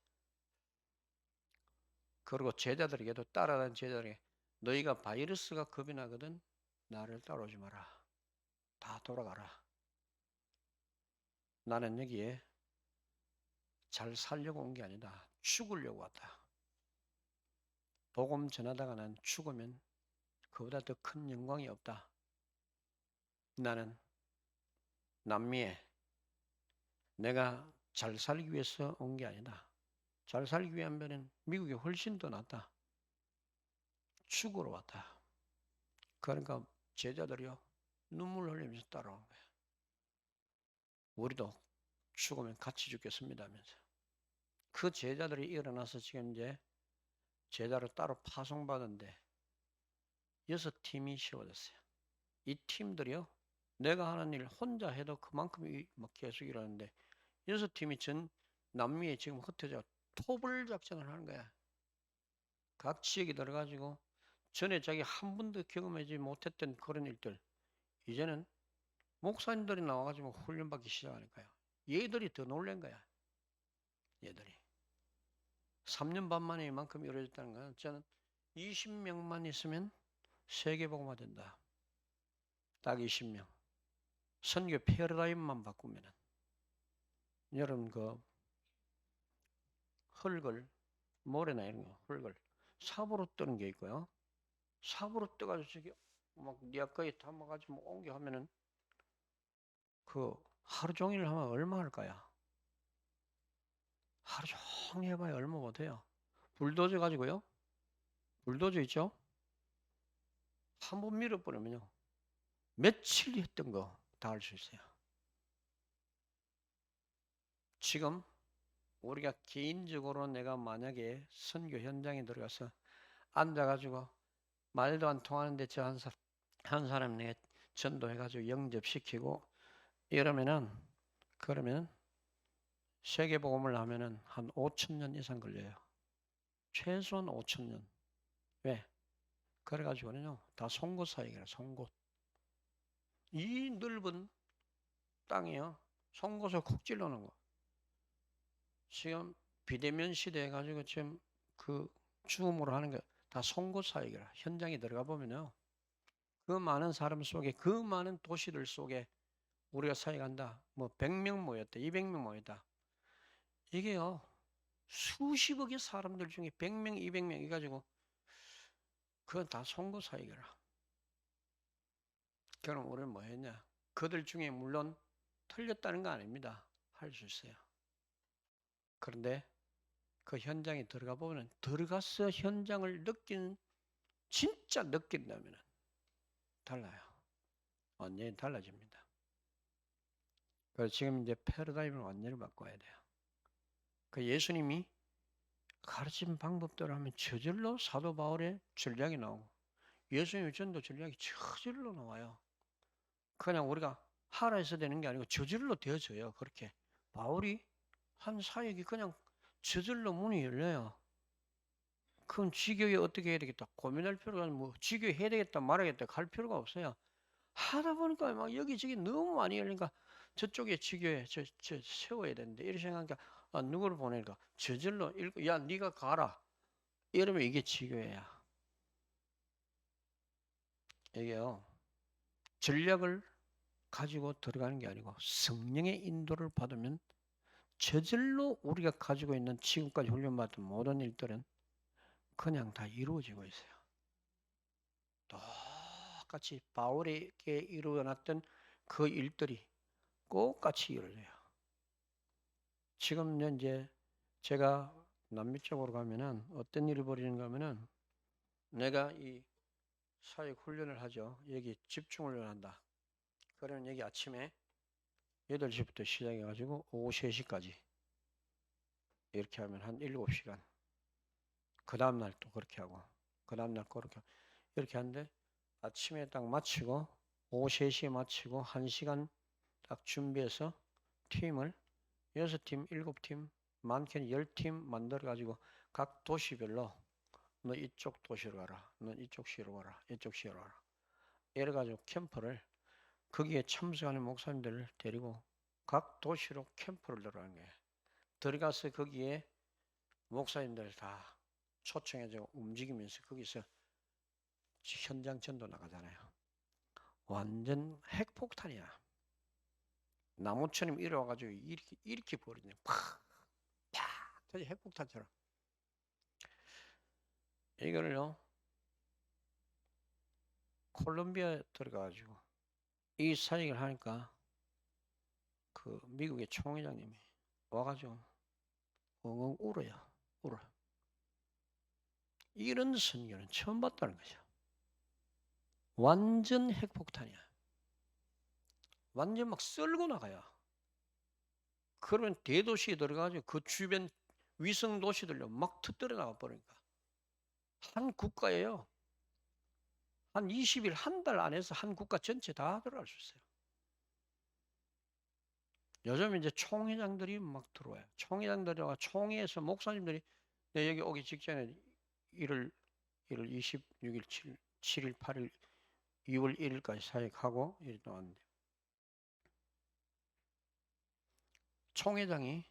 그리고 제자들에게도 따라다니는 제자들에게 너희가 바이러스가 겁이 나거든 나를 따라오지 마라. 다 돌아가라. 나는 여기에 잘 살려고 온 게 아니다. 죽으려고 왔다. 복음 전하다가 난 죽으면 그보다 더 큰 영광이 없다. 나는 남미에 내가 잘 살기 위해서 온 게 아니다. 잘 살기 위하면 미국이 훨씬 더 낫다. 죽으러 왔다. 그러니까 제자들이요 눈물 흘리면서 따라온 거예요. 우리도 죽으면 같이 죽겠습니다 하면서. 그 제자들이 일어나서 지금 이제 제자로 따로 파송받은데 6팀이 세워졌어요. 이 팀들이요 내가 하는 일 혼자 해도 그만큼 막 계속 일하는데 6팀이 전 남미에 지금 흩어져 토벌 작전을 하는 거야. 각 지역에 들어가지고 전에 자기 한 번도 경험하지 못했던 그런 일들 이제는 목사님들이 나와가지고 훈련받기 시작하니까요. 얘들이 더 놀란 거야. 얘들이. 3년 반 만에 이만큼 이루어졌다는 거는 저는 20명만 있으면 세계복음화 된다. 딱 20명. 선교 패러다임만 바꾸면은 여러분 그 흙을 모래나 이런 거 흙을 삽으로 뜨는 게 있고요. 삽으로 떠가지고 저기 막 니아까지 담아가지고 옮겨 하면은 그 하루 종일 하면 얼마 할까요? 하루 종일 해봐야 얼마 못해요. 불도저 가지고요. 불도저 있죠? 한 번 밀어버리면요. 며칠 했던 거 다 할 수 있어요. 지금 우리가 개인적으로 내가 만약에 선교 현장에 들어가서 앉아가지고 말도 안 통하는데 저 한 사람 내가 전도해가지고 영접시키고 이러면은 그러면 세계복음을 하면은 한 5천 년 이상 걸려요. 최소한 5천 년. 왜? 그래가지고는요 다 송곳사역이라 송곳. 이 넓은 땅이요 송곳을 콕 찔러놓은 거. 지금 비대면 시대 해가지고 지금 그 죽음으로 하는 게 다 송곳사역이라. 현장에 들어가 보면요 그 많은 사람 속에 그 많은 도시들 속에 우리가 사역한다. 뭐 100명 모였다. 200명 모였다. 이게요. 수십억의 사람들 중에 100명, 200명 해가지고 그건 다 송곳 사역이라. 그럼 우리는 뭐 했냐? 그들 중에 물론 틀렸다는 거 아닙니다. 할 수 있어요. 그런데 그 현장에 들어가 보면 들어가서 현장을 진짜 느낀다면 달라요. 완전히 달라집니다. 그래서 지금 이제 패러다임을 완전히 바꿔야 돼요. 그 예수님이 가르친 방법대로 하면 저절로 사도 바울의 전략이 나오고 예수님의 전도 전략이 저절로 나와요. 그냥 우리가 하라 해서 되는 게 아니고 저절로 되어져요. 그렇게 바울이 한 사역이 그냥 저절로 문이 열려요. 그럼 지교에 어떻게 해야 되겠다 고민할 필요가 아니고 뭐 지교에 해야 되겠다 말아야겠다 갈 필요가 없어요. 하다 보니까 막 여기저기 너무 많이 열리니까 저쪽에 지교에 저 세워야 되는데 이렇게 생각하니까 누구를 보낼까 저절로 읽고 야 네가 가라 이러면 이게 지교회야. 이게요 전략을 가지고 들어가는 게 아니고 성령의 인도를 받으면 저절로 우리가 가지고 있는 지금까지 훈련받은 모든 일들은 그냥 다 이루어지고 있어요. 똑같이 바울에게 일어났던 그 일들이 똑같이 이루어져요. 지금 이제 제가 남미 쪽으로 가면은 어떤 일이 벌어지는가 하면은 내가 이 사역 훈련을 하죠. 여기 집중 훈련을 한다. 그러면 여기 아침에 8시부터 시작해 가지고 오후 3시까지 이렇게 하면 한 7시간. 그 다음 날 또 그렇게 하고 그 다음 날 그렇게 하고. 이렇게 하는데 아침에 딱 마치고 오후 3시에 마치고 1시간 딱 준비해서 팀을 6팀, 7팀, 많게는 10팀 만들어 가지고 각 도시별로 너 이쪽 도시로 가라. 너 이쪽 시로 가라. 이쪽 시로 가라. 이래 가지고 캠프를 거기에 참석하는 목사님들을 데리고 각 도시로 캠프를 들어가는 거예요. 들어가서 거기에 목사님들 다 초청해서 움직이면서 거기서 현장 전도 나가잖아요. 완전 핵폭탄이야. 나무처럼 일어와가지고 이렇게 버리네. 팍! 팍! 터지 핵폭탄처럼. 이거를요, 콜롬비아에 들어가가지고 이 사역을 하니까 그 미국의 총회장님이 와가지고 엉엉 울어요. 울어. 이런 선교는 처음 봤다는 거죠. 완전 핵폭탄이야. 완전 막 썰고 나가요. 그러면 대도시에 들어가가지고 그 주변 위성 도시들로 막 터뜨려 나가 버리니까 한 국가예요. 한 20일, 한 달 안에서 한 국가 전체 다 들어갈 수 있어요. 요즘 이제 총회장들이 막 들어와요. 총회장들과 총회에서 목사님들이 여기 오기 직전에 1월 26일, 7일, 8일, 2월 1일까지 사역하고 이렇게 왔는데 총회장이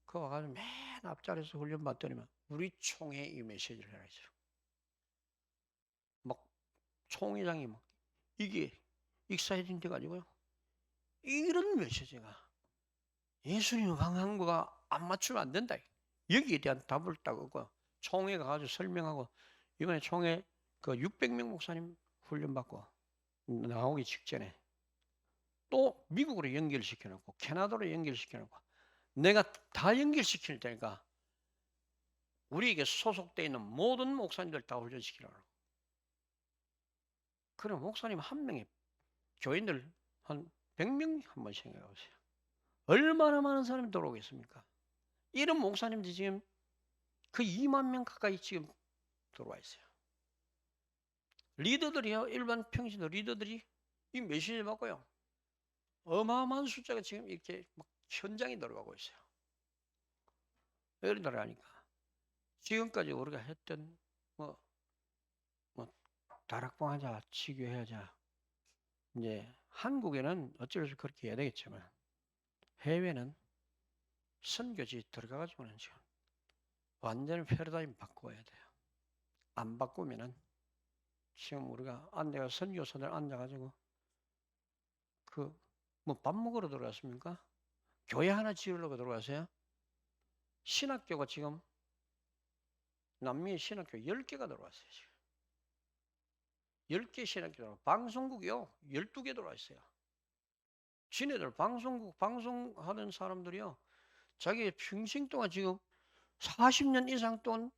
그 와가지고 맨 앞자리에서 훈련 받더니만 우리 총회 이 메시지를 해라 했어요. 막 총회장이 막 이게 익사이딩 돼가지고요. 이런 메시지가 예수님 강한 거가 안 맞추면 안 된다. 여기에 대한 답을 딱 얻고 총회가 가지고 설명하고 이번에 총회 그 600명 목사님 훈련받고 나오기 직전에 또 미국으로 연결시켜놓고 캐나다로 연결시켜놓고 내가 다 연결시킬 테니까 우리에게 소속되어 있는 모든 목사님들 다 훈련시키라고. 그럼 목사님 한 명에 교인들 한 100명 한번 생각해 보세요. 얼마나 많은 사람이 들어오겠습니까? 이런 목사님들이 지금 그 2만 명 가까이 지금 들어와 있어요. 리더들이요, 일반 평신도 리더들이 이 메시지 받고요. 어마어마한 숫자가 지금 이렇게 막 현장에 들어가고 있어요. 여기 들어가니까 지금까지 우리가 했던 뭐 다락방 하자, 치교하자. 이제 한국에는 어쩔 수 없이 그렇게 해야 되겠지만 해외는 선교지 들어가가지고는 지금 완전히 패러다임 바꿔야 돼요. 안 바꾸면은 지금 우리가 내가 선교사들 앉아가지고 그 뭐 밥 먹으러 들어갔습니까? 교회 하나 지으려고 들어가세요? 신학교가 지금 남미의 신학교 10개가 들어왔어요. 지금. 10개 신학교 들어와. 방송국이요. 12개 들어와 있어요. 지네들 방송국 방송하는 사람들이요. 자기 평생 동안 지금 40년 이상 동안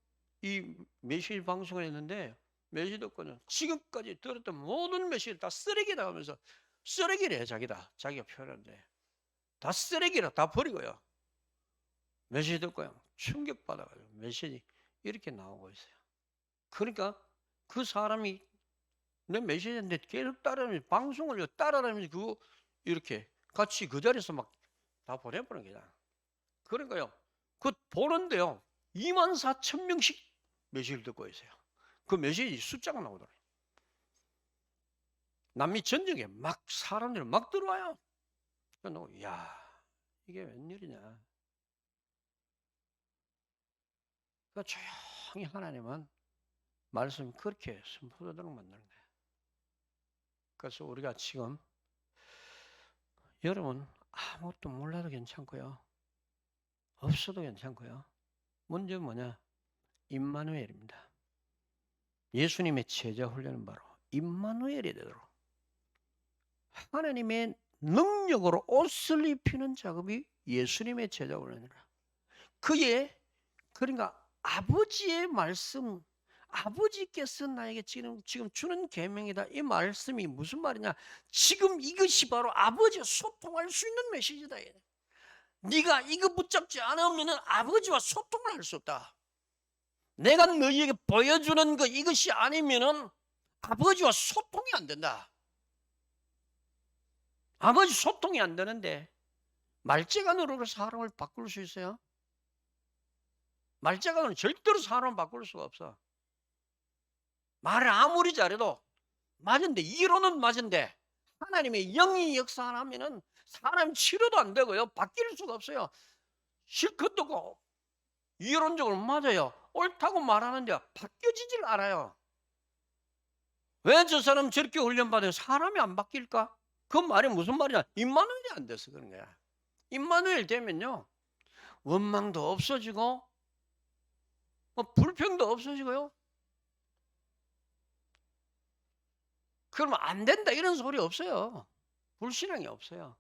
이 메시지 방송을 했는데 메시지 듣고는 지금까지 들었던 모든 메시지를 다 쓰레기다 하면서 쓰레기래 자기다. 자기가 표현하는데 다 쓰레기라 다 버리고요. 메시지 듣고요. 충격받아가지고 메시지 이렇게 나오고 있어요. 그러니까 그 사람이 내 메시지인데 계속 따라하면서 방송을 따라하면서 그거 이렇게 같이 그 자리에서 막 다 보내버린 거잖아. 그러니까요. 그 보는데요. 24,000명씩 메시지를 듣고 있어요. 그 메시지 숫자가 나오더라고요. 남미 전역에 막 사람들이 막 들어와요. 그래서 야 이게 웬일이냐. 그 조용히 하나님은 말씀 그렇게 선포되도록 만드는 거예요. 그래서 우리가 지금 여러분 아무것도 몰라도 괜찮고요. 없어도 괜찮고요. 문제는 뭐냐? 임마누엘입니다. 예수님의 제자 훈련은 바로 임마누엘이 되도록 하나님의 능력으로 옷을 입히는 작업이 예수님의 제자 훈련이라. 그의 그러니까 아버지의 말씀, 아버지께서 나에게 지금 주는 계명이다. 이 말씀이 무슨 말이냐? 지금 이것이 바로 아버지와 소통할 수 있는 메시지다. 네가 이거 붙잡지 않으면 아버지와 소통을 할 수 없다. 내가 너희에게 보여주는 거 이것이 아니면은 아버지와 소통이 안 된다. 아버지 소통이 안 되는데 말재간으로 사람을 바꿀 수 있어요? 말재간으로 절대로 사람을 바꿀 수가 없어. 말을 아무리 잘해도 맞은데, 이론은 맞은데 하나님의 영이 역사 안 하면은 사람 치료도 안 되고요, 바뀔 수가 없어요. 실컷 듣고 이론적으로 맞아요, 옳다고 말하는데 바뀌어지질 않아요. 왜 저 사람 저렇게 훈련받아요? 사람이 안 바뀔까? 그 말이 무슨 말이냐? 임마누엘이 안 돼서 그런 거야. 임마누엘 되면요, 원망도 없어지고 불평도 없어지고요. 그러면 안 된다 이런 소리 없어요. 불신앙이 없어요.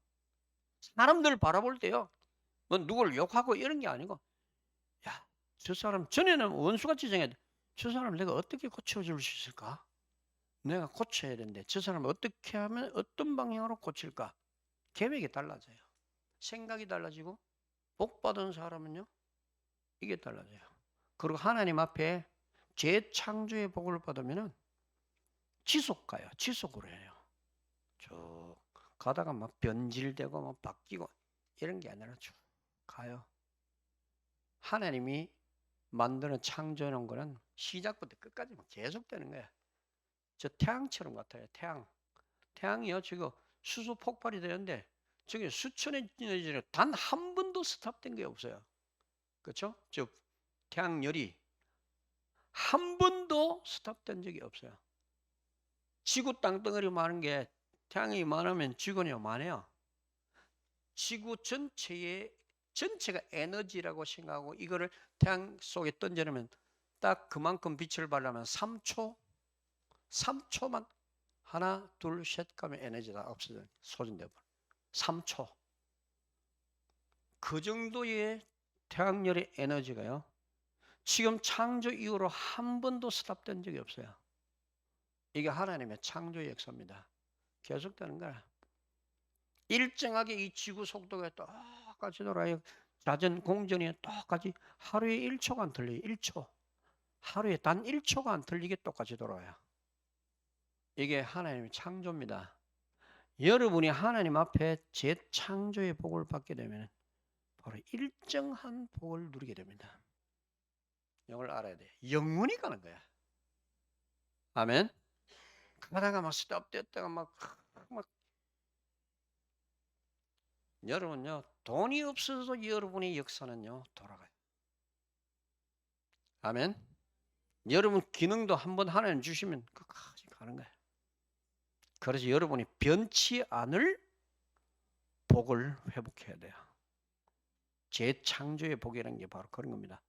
사람들 바라볼 때요, 뭐 누굴 욕하고 이런 게 아니고, 야, 저 사람 전에는 원수같이 생겼는데 저 사람을 내가 어떻게 고쳐줄 수 있을까? 내가 고쳐야 되는데 저 사람을 어떻게 하면 어떤 방향으로 고칠까? 계획이 달라져요. 생각이 달라지고, 복 받은 사람은요, 이게 달라져요. 그리고 하나님 앞에 재창조의 복을 받으면은 지속 가요. 지속으로 해요. 쭉 가다가 막 변질되고 막 바뀌고 이런 게 아니라 쭉 가요. 하나님이 만드는 창조해 놓은 거는 시작부터 끝까지 계속되는 거야. 저 태양처럼 같아요. 태양이요, 지금 수소 폭발이 되는데 저게 수천의 년이 단 한 번도 스탑된 게 없어요. 그렇죠? 즉 태양열이 한 번도 스탑된 적이 없어요. 지구 땅덩어리 많은 게, 태양이 많으면 지구는 많아요. 지구 전체가 에너지라고 생각하고 이거를 태양 속에 던져놓으면 딱 그만큼 빛을 발하면 3초만 하나 둘 셋 가면 에너지가 없어져 소진돼 버려. 3초. 그 정도의 태양열의 에너지가요, 지금 창조 이후로 한 번도 스탑된 적이 없어요. 이게 하나님의 창조의 역사입니다. 계속되는 거야. 일정하게 이 지구 속도가 똑같이 돌아요. 자전 공전이 똑같이 하루에 1초가 안 틀려요. 1초. 하루에 단 1초가 안 틀리게 똑같이 돌아요. 이게 하나님의 창조입니다. 여러분이 하나님 앞에 재창조의 복을 받게 되면 바로 일정한 복을 누리게 됩니다. 이걸 알아야 돼. 영원히 가는 거야. 아멘. 가다가 막 스톱됐다가 막 여러분요, 돈이 없어도 여러분의 역사는요 돌아가요. 아멘. 여러분 기능도 한번 하나님 주시면 끝까지 가는 거예요. 그래서 여러분이 변치 않을 복을 회복해야 돼요. 재창조의 복이라는 게 바로 그런 겁니다.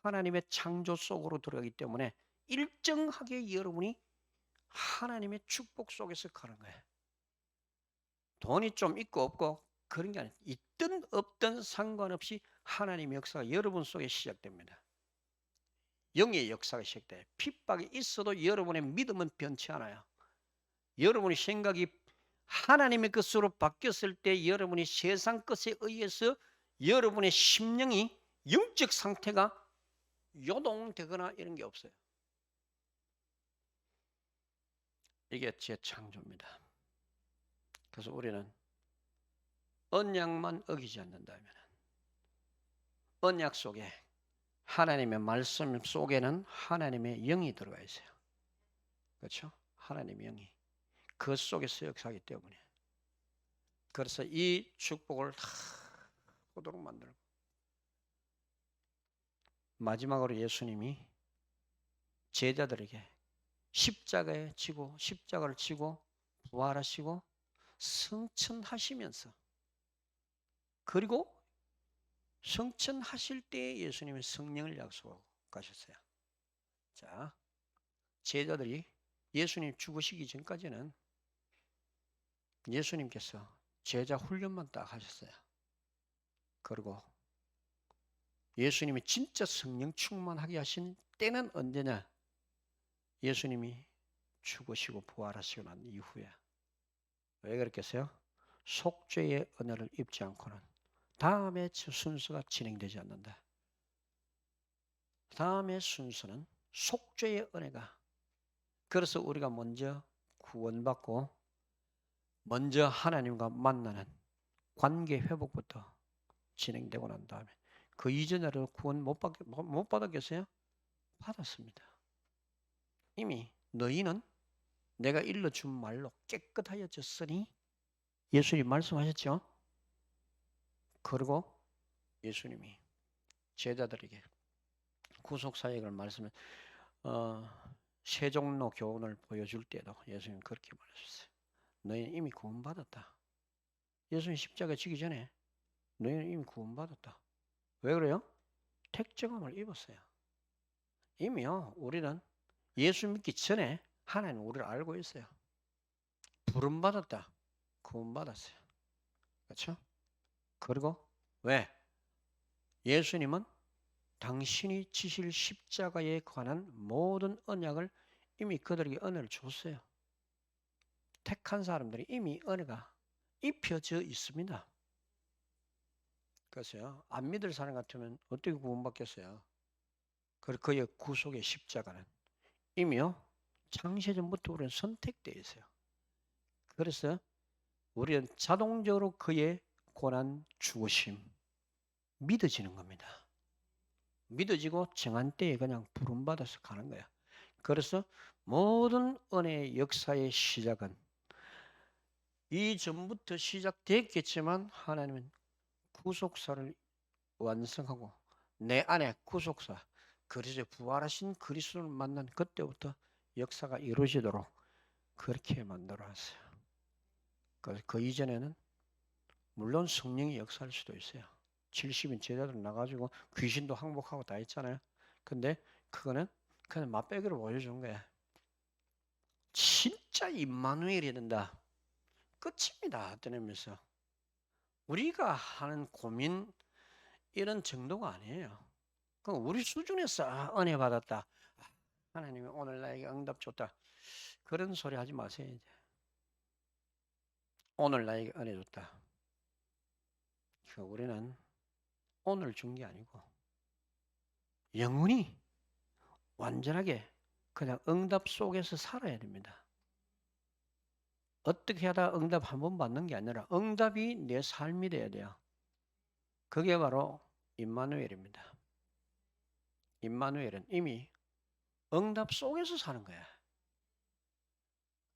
하나님의 창조 속으로 들어가기 때문에 일정하게 여러분이 하나님의 축복 속에서 가는 거예요. 돈이 좀 있고 없고 그런 게 아니에요. 있든 없든 상관없이 하나님의 역사가 여러분 속에 시작됩니다. 영의 역사가 시작돼요. 핍박이 있어도 여러분의 믿음은 변치 않아요. 여러분의 생각이 하나님의 것으로 바뀌었을 때 여러분이 세상 것에 의해서 여러분의 심령이, 영적 상태가 요동되거나 이런 게 없어요. 이게 재창조입니다. 그래서 우리는 언약만 어기지 않는다면, 언약 속에 하나님의 말씀 속에는 하나님의 영이 들어가 있어요. 그렇죠? 하나님의 영이 그 속에서 역사하기 때문에, 그래서 이 축복을 다 오도록 만들고, 마지막으로 예수님이 제자들에게 십자가를 지고 부활하시고 승천하시면서, 그리고 승천하실 때 예수님이 성령을 약속하고 가셨어요. 자, 제자들이 예수님 죽으시기 전까지는 예수님께서 제자 훈련만 딱 하셨어요. 그리고 예수님이 진짜 성령 충만하게 하신 때는 언제냐? 예수님이 죽으시고 부활하시고 난 이후에. 왜 그렇겠어요? 속죄의 은혜를 입지 않고는 다음의 순서가 진행되지 않는다. 다음의 순서는 속죄의 은혜가. 그래서 우리가 먼저 구원받고 먼저 하나님과 만나는 관계 회복부터 진행되고 난 다음에 그 이전에도 구원 못 받았겠어요? 받았습니다. 이미 너희는 내가 일러준 말로 깨끗하여졌으니 예수님 말씀하셨죠? 그리고 예수님이 제자들에게 구속사역을 말씀해 세종로 교훈을 보여줄 때도 예수님 그렇게 말하셨어요. 너희는 이미 구원받았다. 예수님 십자가 지기 전에 너희는 이미 구원받았다. 왜 그래요? 택정함을 입었어요. 이미요 우리는 예수 믿기 전에 하나님 우리를 알고 있어요. 부름받았다. 구원받았어요. 그렇죠? 그리고 왜? 예수님은 당신이 지실 십자가에 관한 모든 언약을 이미 그들에게 은혜를 줬어요. 택한 사람들이 이미 은혜가 입혀져 있습니다. 그래서요, 안 믿을 사람 같으면 어떻게 구원받겠어요? 그의 구속의 십자가는 이미요, 창세전부터 우리는 선택되어 있어요. 그래서 우리는 자동적으로 그의 고난 죽으심 믿어지는 겁니다. 믿어지고 정한 때에 그냥 부름받아서 가는 거야. 그래서 모든 은혜의 역사의 시작은 이전부터 시작됐겠지만 하나님은 구속사를 완성하고 내 안에 구속사, 그리스도의 부활하신 그리스도를 만난 그때부터 역사가 이루어지도록 그렇게 만들어놨어요. 그 이전에는 물론 성령이 역사할 수도 있어요. 70인 제자들 나가지고 귀신도 항복하고 다 했잖아요. 근데 그거는 그냥 맛배기로 보여준 거야. 진짜 임마누엘이 된다. 끝입니다. 떠내면서 우리가 하는 고민 이런 정도가 아니에요. 그럼 우리 수준에서 은혜 받았다. 하나님이 오늘 나에게 응답 줬다. 그런 소리 하지 마세요. 이제. 오늘 나에게 은혜 줬다. 우리는 오늘 준 게 아니고 영원히 완전하게 그냥 응답 속에서 살아야 됩니다. 어떻게 하다 응답 한 번 받는 게 아니라 응답이 내 삶이 돼야 돼요. 그게 바로 임마누엘입니다. 임마누엘은 이미 응답 속에서 사는 거야.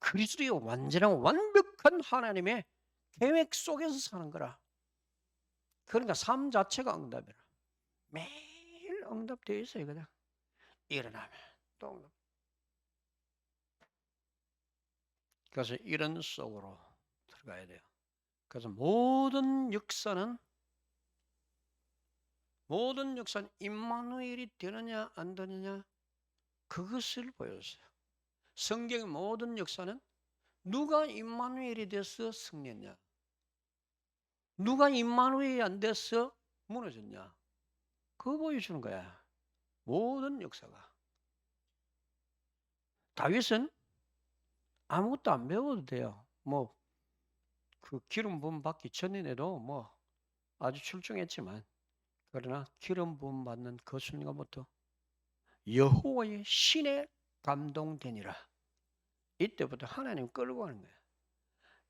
그리스도의 완전한 완벽한 하나님의 계획 속에서 사는 거라. 그러니까 삶 자체가 응답이라. 매일 응답되어 있어요. 그냥 일어나면 또 응답. 그래서 이런 속으로 들어가야 돼요. 그래서 모든 역사는 임마누엘이 되느냐 안 되느냐 그것을 보여줬어요. 성경의 모든 역사는 누가 임마누엘이 돼서 승리했냐, 누가 임마누엘이 안 돼서 무너졌냐, 그거 보여주는 거야. 모든 역사가. 다윗은 아무것도 안 배워도 돼요. 그 기름 부음 받기 전에도 아주 출중했지만, 그러나 기름 부음 받는 그 순간부터 여호와의 신에 감동되니라. 이때부터 하나님 끌고 가는 거예요.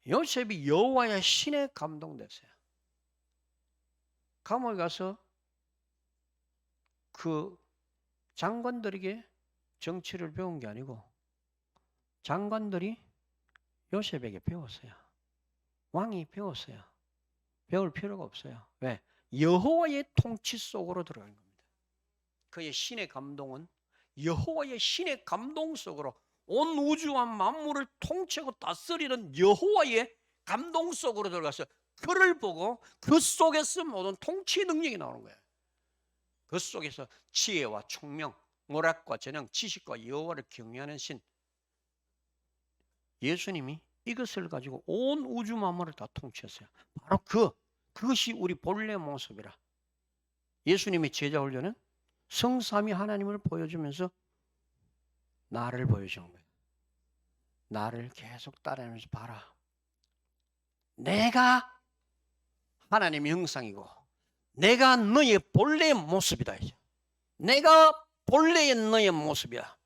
요셉이 여호와의 신에 감동됐어요. 감옥에 가서 그 장관들에게 정치를 배운 게 아니고 장관들이 요셉에게 배웠어요. 왕이 배웠어요. 배울 필요가 없어요. 왜? 여호와의 통치 속으로 들어가는 겁니다. 그의 신의 감동은 여호와의 신의 감동 속으로 온 우주와 만물을 통치하고 다스리는 여호와의 감동 속으로 들어가서 그를 보고 그 속에서 모든 통치 능력이 나오는 거예요. 그 속에서 지혜와 총명, 오락과 재능, 지식과 여호와를 경외하는 신, 예수님이 이것을 가지고 온 우주 만물을 다 통치했어요. 바로 그것이 우리 본래 모습이라. 예수님의 제자 훈련은 성삼위 하나님을 보여주면서 나를 보여주는 거예요. 나를 계속 따라하면서 봐라. 내가 하나님의 형상이고 내가 너의 본래의 모습이다. 내가 본래의 너의 모습이야.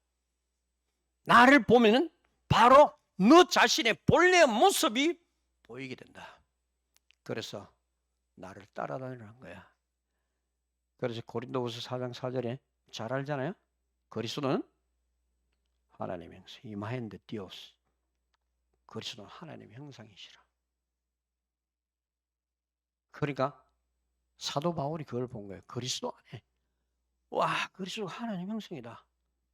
나를 보면은 바로 너 자신의 본래의 모습이 보이게 된다. 그래서 나를 따라다니라는 거야. 그래서 고린도후서 4장 4절에 잘 알잖아요. 그리스도는 하나님의 형상, 이마헨데 디오스. 그리스도는 하나님의 형상이시라. 그러니까 사도 바울이 그걸 본 거예요. 그리스도 안에. 와, 그리스도가 하나님 형상이다.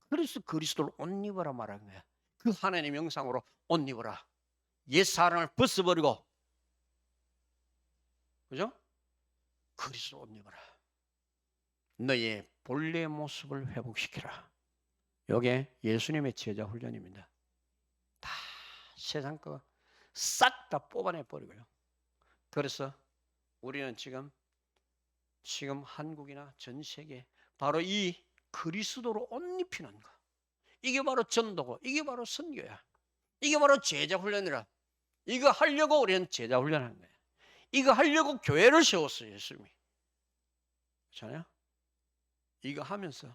그래서 그리스도를 옷 입어라 말하는 거야. 그 하나님 형상으로 옷 입어라. 옛 사람을 벗어버리고, 그죠? 그리스도 옷 입어라. 너의 본래 모습을 회복시키라. 이게 예수님의 제자 훈련입니다. 다 세상 거 싹 다 뽑아내 버리고요. 그래서 우리는 지금 한국이나 전 세계 바로 이 그리스도로 옷 입히는 거. 이게 바로 전도고, 이게 바로 선교야. 이게 바로 제자 훈련이라. 이거 하려고 우리는 제자 훈련하는 거야. 이거 하려고 교회를 세웠어요, 예수님이. 그렇잖아요? 이거 하면서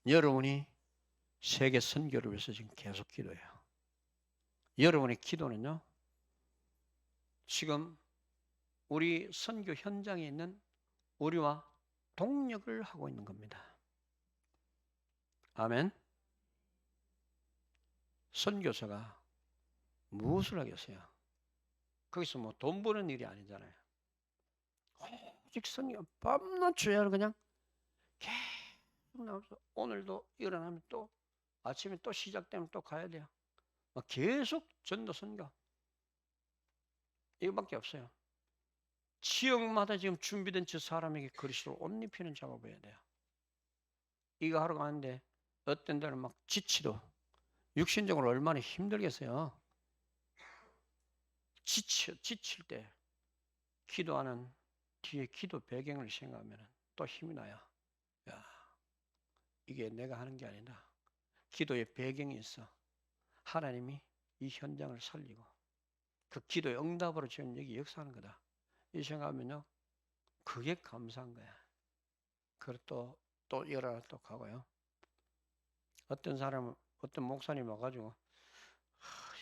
여러분이 세계 선교를 위해서 지금 계속 기도해요. 여러분의 기도는요, 지금 우리 선교 현장에 있는 우리와 동력을 하고 있는 겁니다. 아멘. 선교사가 무엇을 하겠어요? 거기서 뭐 돈 버는 일이 아니잖아요. 오직 선교, 밤낮 주야를 그냥 계속 나와서 오늘도 일어나면 또 아침에 또 시작되면 또 가야 돼요. 계속 전도 선교. 이거밖에 없어요. 지역마다 지금 준비된 저 사람에게 그리스도를 옷 입히는 작업을 해야 돼요. 이거 하러 가는데 어떤 데는 막 지치도 육신적으로 얼마나 힘들겠어요. 지칠 때 기도하는 뒤에 기도 배경을 생각하면 또 힘이 나요. 야, 이게 내가 하는 게 아니다. 기도의 배경이 있어. 하나님이 이 현장을 살리고 그 기도의 응답으로 지금 여기 역사하는 거다. 이 생각하면요, 그게 감사한 거야. 그리고 또 일하러 또 가고요. 어떤 사람은, 어떤 목사님 와가지고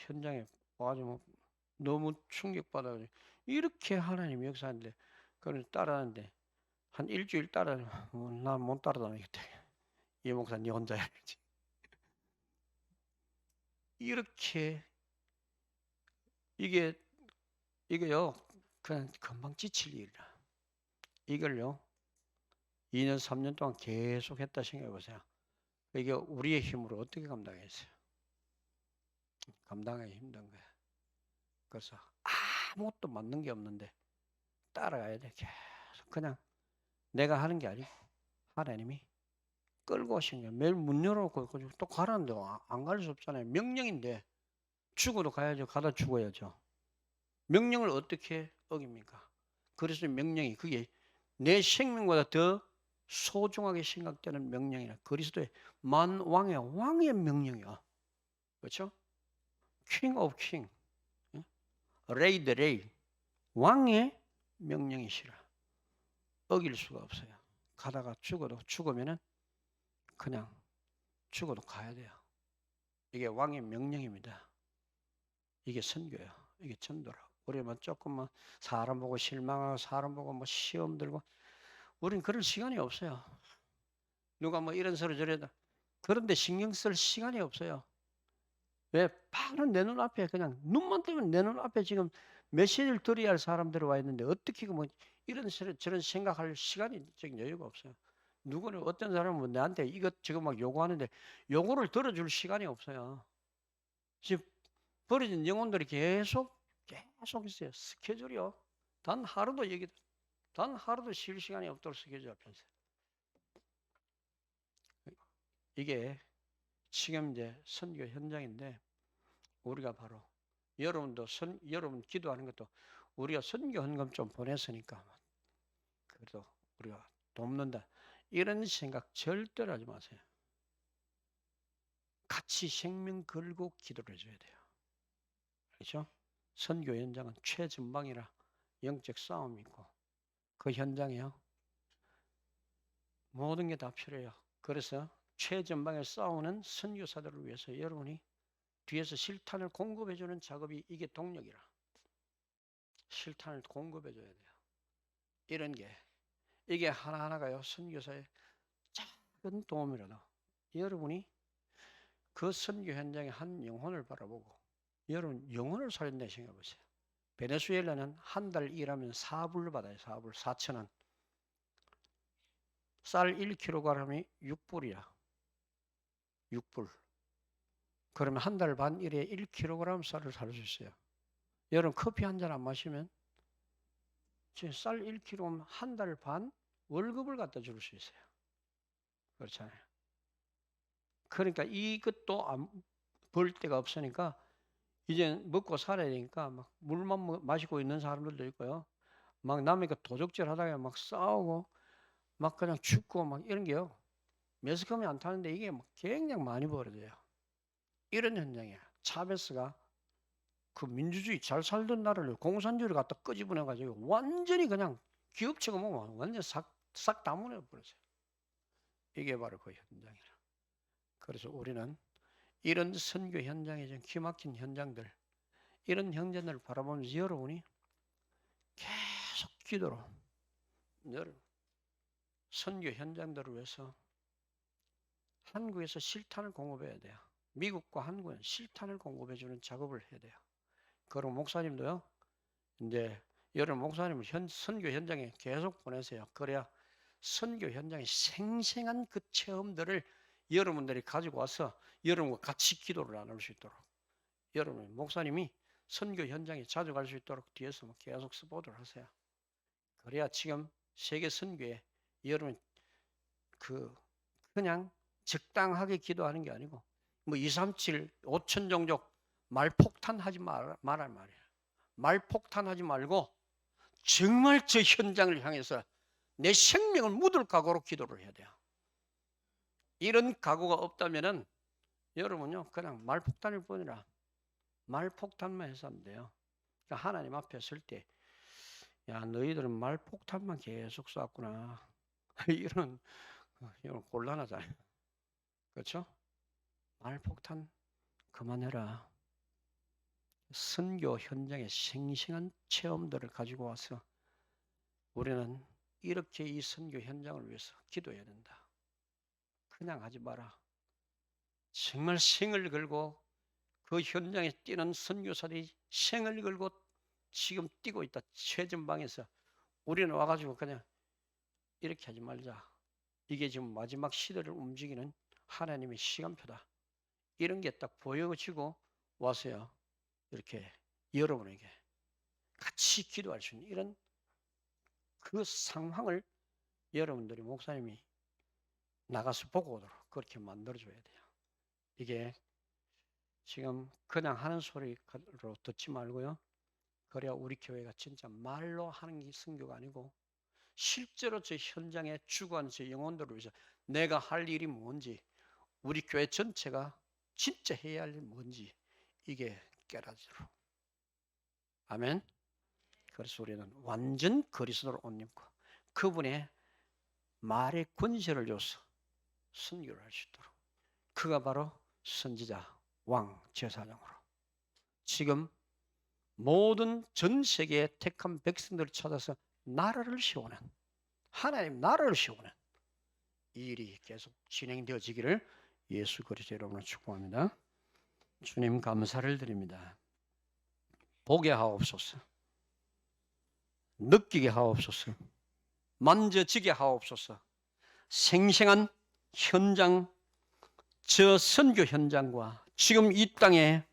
현장에 와가지고 너무 충격받아가지고 이렇게 하나님 역사하는데 그걸 따라하는데 한 일주일 따라 난 못 따라다니겠다. 이 목사 니 혼자 해야지. 이렇게 이게요 그냥 금방 지칠 일이라. 이걸요 2년 3년 동안 계속 했다 생각해 보세요. 이게 우리의 힘으로 어떻게 감당했어요? 감당하기 힘든 거야. 그래서 아무것도 맞는 게 없는데 따라가야 돼. 계속 그냥 내가 하는 게 아니고 하나님이 끌고 오신 거야. 매일 문 열어놓고 또 가라는데 안 갈 수 없잖아요. 명령인데 죽어도 가야죠. 가다 죽어야죠. 명령을 어떻게 어깁니까? 그래서 명령이 그게 내 생명보다 더 소중하게 생각되는 명령이라. 그리스도의 왕의 명령이야. 그렇죠? King of King, Lay the Lay, 왕의 명령이시라. 어길 수가 없어요. 가다가 죽으면은 그냥 죽어도 가야 돼요. 이게 왕의 명령입니다. 이게 선교예요. 이게 전도라. 우리만 조금만 사람 보고 실망하고 사람 보고 뭐 시험 들고 우린 그럴 시간이 없어요. 누가 뭐 이런 소리 저래다. 그런데 신경 쓸 시간이 없어요. 왜? 바로 내 눈앞에 그냥 눈만 뜨면 내 눈앞에 지금 메시지를 드려야 할 사람들이 와 있는데 어떻게 뭐 이런 저런 생각할 시간이 지금 여유가 없어요. 누구는 어떤 사람은 뭐 나한테 이것 저거 막 요구하는데 요구를 들어줄 시간이 없어요. 지금 버려진 영혼들이 계속 있어요. 스케줄이요. 단 하루도 쉴 시간이 없도록 스케줄 앞에서. 이게 지금 이제 선교 현장인데 우리가 바로 여러분 기도하는 것도 우리가 선교 헌금 좀 보냈으니까 그래도 우리가 돕는다. 이런 생각 절대로 하지 마세요. 같이 생명 걸고 기도를 해줘야 돼요. 그렇죠? 선교 현장은 최전방이라 영적 싸움이 있고 그 현장에요. 모든 게 다 필요해요. 그래서 최전방에 싸우는 선교사들을 위해서 여러분이 뒤에서 실탄을 공급해주는 작업이 이게 동력이라. 실탄을 공급해줘야 돼요. 이런 게 이게 하나하나가요. 선교사의 작은 도움이라도 여러분이 그 선교 현장의 한 영혼을 바라보고 여러분 영혼을 살린다 생각해 보세요. 베네수엘라는 한 달 일하면 4불 받아요. 4불 4,000원. 쌀 1kg이 6불이야. 6불. 그러면 한 달 반 일에 1kg 쌀을 살 수 있어요. 여러분 커피 한 잔 안 마시면 지금 쌀 1kg면 한 달 반 월급을 갖다 줄 수 있어요. 그렇잖아요. 그러니까 이것도 안 벌 데가 없으니까 이제 먹고 살아야 되니까 막 물만 마시고 있는 사람들도 있고요. 막 남에게 도적질 하다가 막 싸우고 막 그냥 죽고 막 이런 게요. 매스컴이 안 타는데 이게 막 굉장히 많이 벌어져요. 이런 현장이야. 차베스가 그 민주주의 잘 살던 나라를 공산주의를 갖다 끄집어내 가지고 완전히 그냥 기업체가 뭐 완전 싹 다 무너버렸어요. 이게 바로 그 현장이라. 그래서 우리는 이런 선교 현장에 좀 기막힌 현장들, 이런 현장들을 바라보면서 여러분이 계속 기도로 여러분 선교 현장들을 위해서 한국에서 실탄을 공급해야 돼요. 미국과 한국은 실탄을 공급해주는 작업을 해야 돼요. 그럼 목사님도요. 이제 여러분 목사님을 선교 현장에 계속 보내세요. 그래야 선교 현장의 생생한 그 체험들을 여러분들이 가지고 와서 여러분과 같이 기도를 나눌 수 있도록 여러분 목사님이 선교 현장에 자주 갈 수 있도록 뒤에서 계속 서포트를 하세요. 그래야 지금 세계 선교에 여러분 그냥 적당하게 기도하는 게 아니고 뭐 237, 5천 종족 말폭탄하지 말란 말이에요. 말폭탄하지 말고 정말 저 현장을 향해서 내 생명을 묻을 각오로 기도를 해야 돼요. 이런 각오가 없다면은 여러분요 그냥 말폭탄일 뿐이라 말폭탄만 해서 안 돼요. 그러니까 하나님 앞에 설 때 야 너희들은 말폭탄만 계속 쐈구나 이런 곤란하잖아요. 그렇죠? 말폭탄 그만해라. 선교 현장의 생생한 체험들을 가지고 와서 우리는 이렇게 이 선교 현장을 위해서 기도해야 된다. 그냥 하지 마라. 정말 생을 걸고 그 현장에 뛰는 선교사들이 생을 걸고 지금 뛰고 있다. 최전방에서 우리는 와가지고 그냥 이렇게 하지 말자. 이게 지금 마지막 시대를 움직이는 하나님의 시간표다. 이런 게 딱 보여지고 와서요. 이렇게 여러분에게 같이 기도할 수 있는 이런 그 상황을 여러분들이 목사님이 나가서 보고 오도록 그렇게 만들어줘야 돼요. 이게 지금 그냥 하는 소리로 듣지 말고요. 그래야 우리 교회가 진짜 말로 하는 게 선교가 아니고 실제로 저 현장에 죽어가는 저 영혼들을 위해서 내가 할 일이 뭔지 우리 교회 전체가 진짜 해야 할 일이 뭔지 이게 깨닫도록. 아멘. 그래서 우리는 완전 그리스도로 옷 입고 그분의 말의 권세를 줘서 선교를 할 수 있도록. 그가 바로 선지자, 왕, 제사장으로 지금 모든 전 세계의 택한 백성들을 찾아서 나라를 세우는 하나님 나라를 세우는 이 일이 계속 진행되어지기를 예수 그리스도 이름으로 축복합니다. 주님 감사를 드립니다. 보게 하옵소서. 느끼게 하옵소서. 만져지게 하옵소서. 생생한 현장, 저 선교 현장과 지금 이 땅에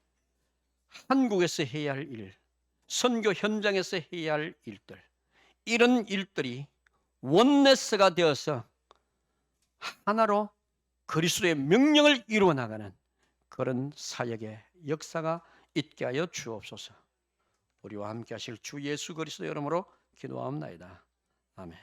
한국에서 해야 할 일, 선교 현장에서 해야 할 일들, 이런 일들이 원네스가 되어서 하나로 그리스도의 명령을 이루어 나가는 그런 사역의 역사가 있게 하여 주옵소서. 우리와 함께 하실 주 예수 그리스도 이름으로 기도하옵나이다. 아멘.